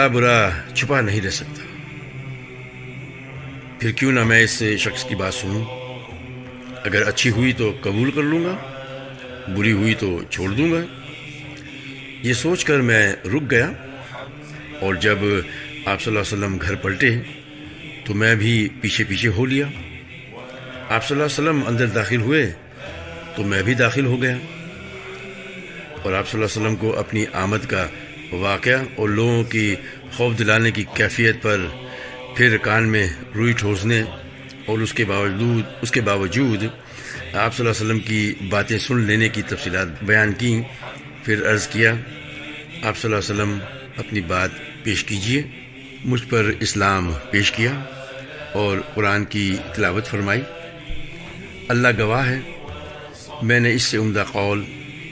برا چھپا نہیں رہ سکتا، پھر کیوں نہ میں اس شخص کی بات سنوں، اگر اچھی ہوئی تو قبول کر لوں گا، بری ہوئی تو چھوڑ دوں گا۔ یہ سوچ کر میں رک گیا، اور جب آپ صلی اللہ علیہ وسلم گھر پلٹے تو میں بھی پیچھے پیچھے ہو لیا۔ آپ صلی اللہ علیہ وسلم اندر داخل ہوئے تو میں بھی داخل ہو گیا، اور آپ صلی اللہ علیہ وسلم کو اپنی آمد کا واقعہ اور لوگوں کی خوف دلانے کی کیفیت پر پھر کان میں روئی ٹھوسنے اور اس کے باوجود آپ صلی اللہ علیہ وسلم کی باتیں سن لینے کی تفصیلات بیان کیں۔ پھر عرض کیا، آپ صلی اللہ علیہ وسلم اپنی بات پیش کیجئے۔ مجھ پر اسلام پیش کیا اور قرآن کی تلاوت فرمائی۔ اللہ گواہ ہے، میں نے اس سے عمدہ قول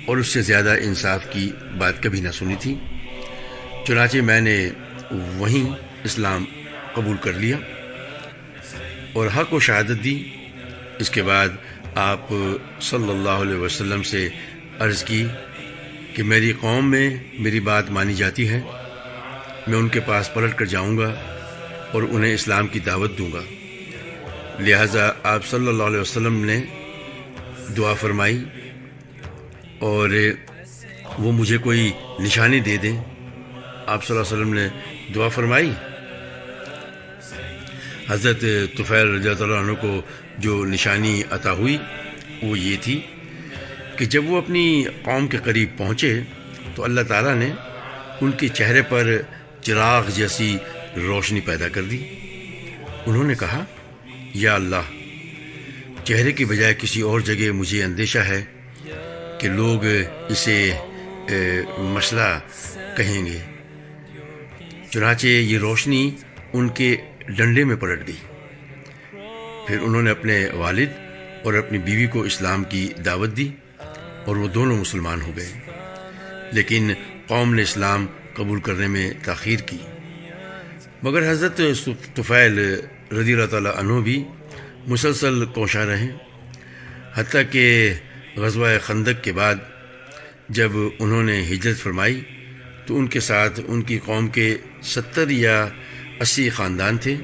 اور اس سے زیادہ انصاف کی بات کبھی نہ سنی تھی۔ چنانچہ میں نے وہیں اسلام قبول کر لیا اور حق و شہادت دی۔ اس کے بعد آپ صلی اللہ علیہ وسلم سے عرض کی کہ میری قوم میں میری بات مانی جاتی ہے، میں ان کے پاس پلٹ کر جاؤں گا اور انہیں اسلام کی دعوت دوں گا، لہٰذا آپ صلی اللہ علیہ وسلم نے دعا فرمائی اور وہ مجھے کوئی نشانی دے دیں۔ آپ صلی اللہ علیہ وسلم نے دعا فرمائی۔ حضرت طفیل رضی اللہ عنہ کو جو نشانی عطا ہوئی وہ یہ تھی کہ جب وہ اپنی قوم کے قریب پہنچے تو اللہ تعالیٰ نے ان کے چہرے پر چراغ جیسی روشنی پیدا کر دی۔ انہوں نے کہا، یا اللہ، چہرے کی بجائے کسی اور جگہ مجھے اندیشہ ہے کہ لوگ اسے مسئلہ کہیں گے۔ چنانچہ یہ روشنی ان کے ڈنڈے میں پلٹ گئی۔ پھر انہوں نے اپنے والد اور اپنی بیوی کو اسلام کی دعوت دی اور وہ دونوں مسلمان ہو گئے، لیکن قوم نے اسلام قبول کرنے میں تاخیر کی۔ مگر حضرت طفیل رضی اللہ تعالیٰ عنہ بھی مسلسل کوشاں رہے، حتیٰ کہ غزوہ خندق کے بعد جب انہوں نے ہجرت فرمائی تو ان کے ساتھ ان کی قوم کے 70 یا 80 خاندان تھے۔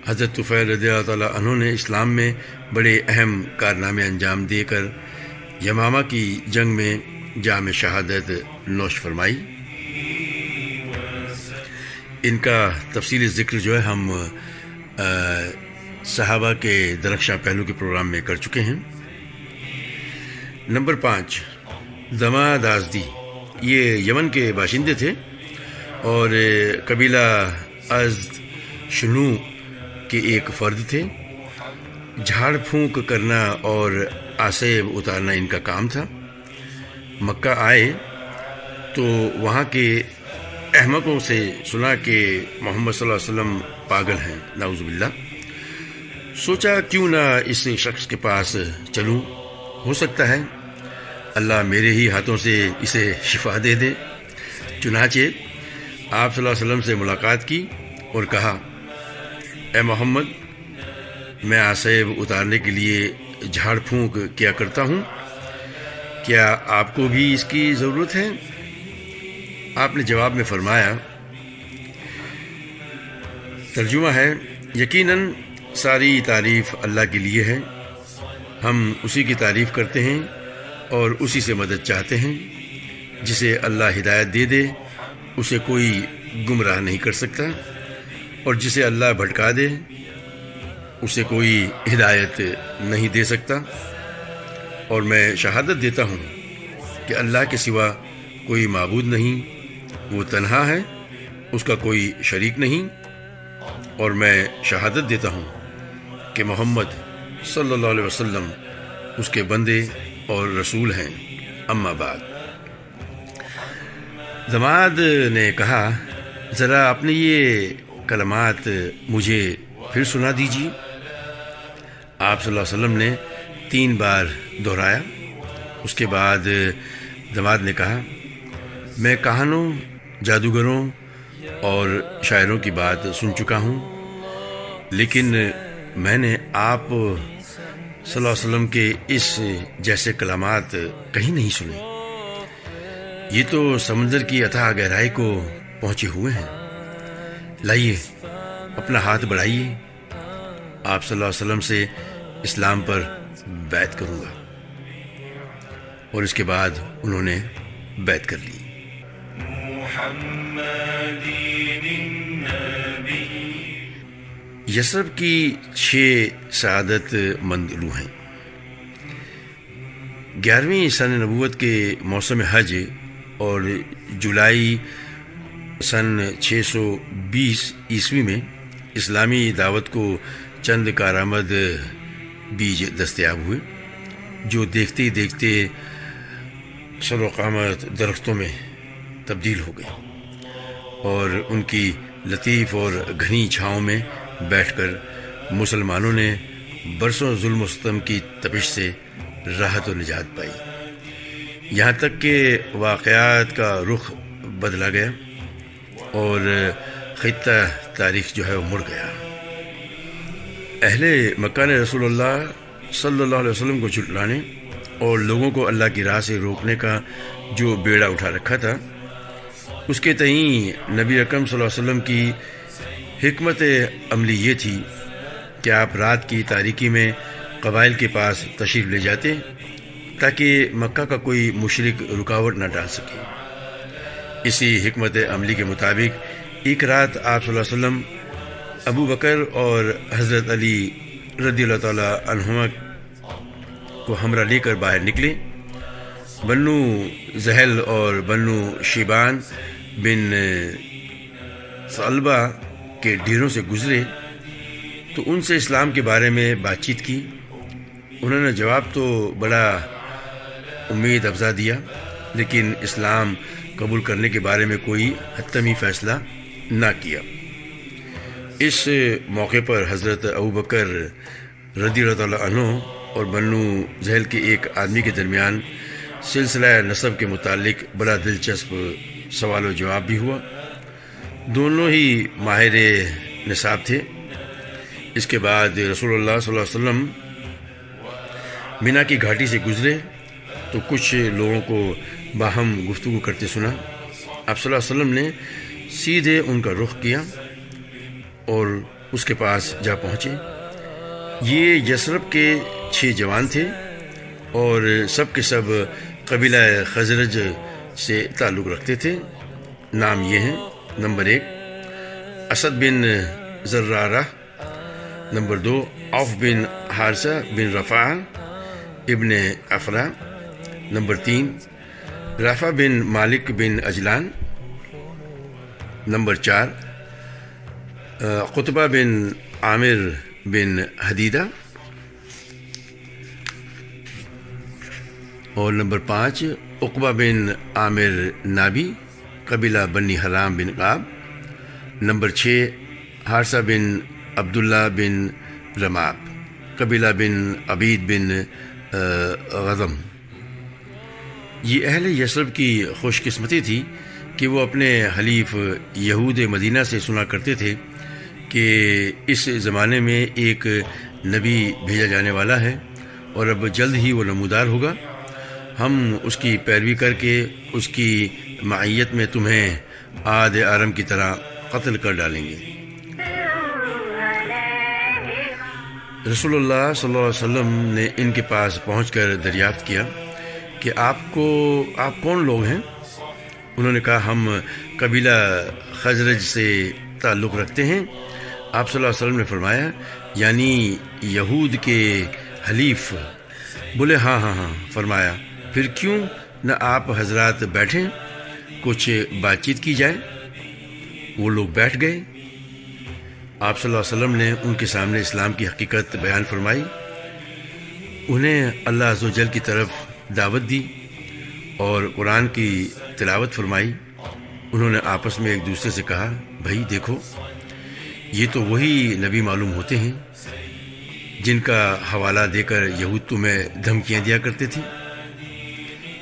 حضرت طفیل رضی اللہ تعالیٰ عنہ نے اسلام میں بڑے اہم کارنامے انجام دے کر یمامہ کی جنگ میں جام شہادت نوش فرمائی۔ ان کا تفصیلی ذکر جو ہے ہم صحابہ کے درخشاں پہلو کے پروگرام میں کر چکے ہیں۔ نمبر 5، دماد ازدی، یہ یمن کے باشندے تھے اور قبیلہ ازد شنو کے ایک فرد تھے۔ جھاڑ پھونک کرنا اور آسیب اتارنا ان کا کام تھا۔ مکہ آئے تو وہاں کے احمقوں سے سنا کہ محمد صلی اللہ علیہ وسلم پاگل ہیں، نعوذ باللہ۔ سوچا کیوں نہ اس شخص کے پاس چلوں، ہو سکتا ہے اللہ میرے ہی ہاتھوں سے اسے شفا دے دے۔ چنانچہ آپ صلی اللہ علیہ وسلم سے ملاقات کی اور کہا، اے محمد، میں آسیب اتارنے کے لیے جھاڑ پھونک کیا کرتا ہوں، کیا آپ کو بھی اس کی ضرورت ہے؟ آپ نے جواب میں فرمایا، ترجمہ ہے، یقیناً ساری تعریف اللہ کے لیے ہے، ہم اسی کی تعریف کرتے ہیں اور اسی سے مدد چاہتے ہیں۔ جسے اللہ ہدایت دے دے اسے کوئی گمراہ نہیں کر سکتا، اور جسے اللہ بھٹکا دے اسے کوئی ہدایت نہیں دے سکتا۔ اور میں شہادت دیتا ہوں کہ اللہ کے سوا کوئی معبود نہیں، وہ تنہا ہے، اس کا کوئی شریک نہیں، اور میں شہادت دیتا ہوں کہ محمد صلی اللہ علیہ وسلم اس کے بندے اور رسول ہیں۔ اما بعد۔ دماد نے کہا ذرا اپنے یہ کلمات مجھے پھر سنا دیجیے۔ آپ صلی اللہ علیہ وسلم نے 3 بار دہرایا۔ اس کے بعد دماد نے کہا میں کہانوں، جادوگروں اور شاعروں کی بات سن چکا ہوں، لیکن میں نے آپ صلی اللہ علیہ وسلم کے اس جیسے کلمات کہیں نہیں سنے۔ یہ تو سمندر کی اتھاہ گہرائی کو پہنچے ہوئے ہیں۔ لائیے اپنا ہاتھ بڑھائیے، آپ صلی اللہ علیہ وسلم سے اسلام پر بیعت کروں گا۔ اور اس کے بعد انہوں نے بیعت کر لی۔ یثرب کی 6 سعادت مند روح ہیں۔ 11ویں سن نبوت کے موسم حج اور جولائی سن 620 عیسوی میں اسلامی دعوت کو چند کارآمد بیج دستیاب ہوئے جو دیکھتے ہی دیکھتے سر و قامت درختوں میں تبدیل ہو گئے، اور ان کی لطیف اور گھنی چھاؤں میں بیٹھ کر مسلمانوں نے برسوں ظلم و ستم کی تپش سے راحت و نجات پائی، یہاں تک کہ واقعات کا رخ بدلا گیا اور خطہ تاریخ جو ہے وہ مڑ گیا۔ اہل مکہ نے رسول اللہ صلی اللہ علیہ وسلم کو جھٹلانے اور لوگوں کو اللہ کی راہ سے روکنے کا جو بیڑا اٹھا رکھا تھا، اس کے تئیں نبی اکرم صلی اللہ علیہ وسلم کی حکمت عملی یہ تھی کہ آپ رات کی تاریکی میں قبائل کے پاس تشریف لے جاتے تاکہ مکہ کا کوئی مشرک رکاوٹ نہ ڈال سکے۔ اسی حکمت عملی کے مطابق ایک رات آپ صلی اللہ علیہ وسلم ابو بکر اور حضرت علی رضی اللہ تعالیٰ عنہما کو ہمراہ لے کر باہر نکلے۔ بنو زحل اور بنو شیبان بن ثعلبہ کے ڈیروں سے گزرے تو ان سے اسلام کے بارے میں بات چیت کی۔ انہوں نے جواب تو بڑا امید افزا دیا، لیکن اسلام قبول کرنے کے بارے میں کوئی حتمی فیصلہ نہ کیا۔ اس موقع پر حضرت ابوبکر رضی اللہ تعالیٰ عنہ اور بنو زحل کے ایک آدمی کے درمیان سلسلہ نسب کے متعلق بڑا دلچسپ سوال و جواب بھی ہوا۔ دونوں ہی ماہر نصاب تھے۔ اس کے بعد رسول اللہ صلی اللہ علیہ وسلم مینا کی گھاٹی سے گزرے تو کچھ لوگوں کو باہم گفتگو کرتے سنا۔ آپ صلی اللہ علیہ وسلم نے سیدھے ان کا رخ کیا اور اس کے پاس جا پہنچے۔ یہ یثرب کے 6 جوان تھے اور سب کے سب قبیلہ خزرج سے تعلق رکھتے تھے۔ نام یہ ہیں: نمبر 1 اسد بن زرارہ، نمبر 2 عوف بن حارثہ بن رفاعہ ابن افرا، نمبر 3 رافع بن مالک بن اجلان، نمبر 4 قطبہ بن عامر بن حدیدہ، اور نمبر 5 عقبہ بن عامر نابی قبیلہ بنی حرام بن قاب، نمبر 6 حارثہ بن عبداللہ بن رماب قبیلہ بن عبید بن غضم۔ یہ اہل یثرب کی خوش قسمتی تھی کہ وہ اپنے حلیف یہود مدینہ سے سنا کرتے تھے کہ اس زمانے میں ایک نبی بھیجا جانے والا ہے اور اب جلد ہی وہ نمودار ہوگا۔ ہم اس کی پیروی کر کے اس کی معیت میں تمہیں عاد آرم کی طرح قتل کر ڈالیں گے۔ رسول اللہ صلی اللہ علیہ وسلم نے ان کے پاس پہنچ کر دریافت کیا کہ آپ کون لوگ ہیں؟ انہوں نے کہا ہم قبیلہ خزرج سے تعلق رکھتے ہیں۔ آپ صلی اللہ علیہ وسلم نے فرمایا یعنی یہود کے حلیف؟ بولے ہاں۔ فرمایا پھر کیوں نہ آپ حضرات بیٹھیں، کچھ بات چیت کی جائے۔ وہ لوگ بیٹھ گئے۔ آپ صلی اللہ علیہ وسلم نے ان کے سامنے اسلام کی حقیقت بیان فرمائی، انہیں اللہ عز و جل کی طرف دعوت دی اور قرآن کی تلاوت فرمائی، انہوں نے آپس میں ایک دوسرے سے کہا، بھائی دیکھو، یہ تو وہی نبی معلوم ہوتے ہیں جن کا حوالہ دے کر یہود تمہیں دھمکیاں دیا کرتے تھے،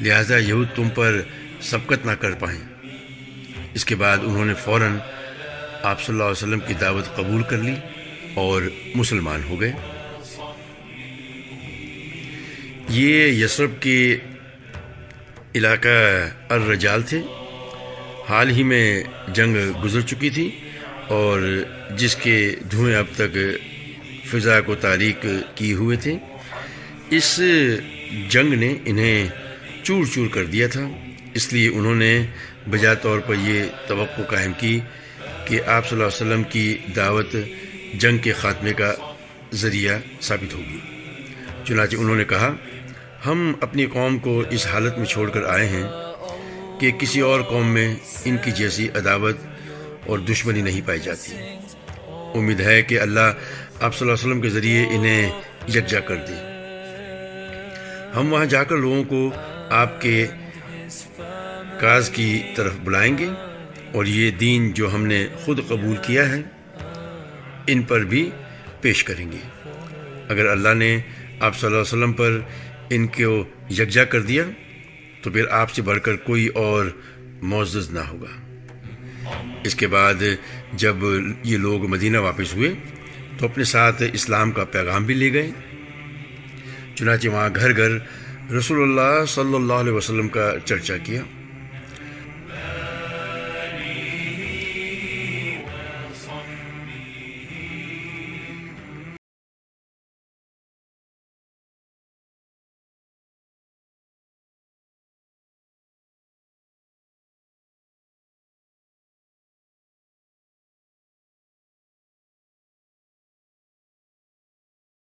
لہٰذا یہود تم پر سبقت نہ کر پائیں۔ اس کے بعد انہوں نے فوراً آپ صلی اللہ علیہ وسلم کی دعوت قبول کر لی اور مسلمان ہو گئے۔ یہ یثرب کے علاقہ الرجال تھے، حال ہی میں جنگ گزر چکی تھی اور جس کے دھوئیں اب تک فضا کو تاریک کیے ہوئے تھے۔ اس جنگ نے انہیں چور چور کر دیا تھا، اس لیے انہوں نے بجا طور پر یہ توقع قائم کی کہ آپ صلی اللہ علیہ وسلم کی دعوت جنگ کے خاتمے کا ذریعہ ثابت ہوگی۔ چنانچہ انہوں نے کہا، ہم اپنی قوم کو اس حالت میں چھوڑ کر آئے ہیں کہ کسی اور قوم میں ان کی جیسی عداوت اور دشمنی نہیں پائی جاتی۔ امید ہے کہ اللہ آپ صلی اللہ علیہ وسلم کے ذریعے انہیں یکجا کر دے۔ ہم وہاں جا کر لوگوں کو آپ کے کاز کی طرف بلائیں گے اور یہ دین جو ہم نے خود قبول کیا ہے ان پر بھی پیش کریں گے۔ اگر اللہ نے آپ صلی اللہ علیہ وسلم پر ان کو یکجا کر دیا تو پھر آپ سے بڑھ کر کوئی اور معزز نہ ہوگا۔ اس کے بعد جب یہ لوگ مدینہ واپس ہوئے تو اپنے ساتھ اسلام کا پیغام بھی لے گئے۔ چنانچہ وہاں گھر گھر رسول اللہ صلی اللہ علیہ وسلم کا چرچا کیا۔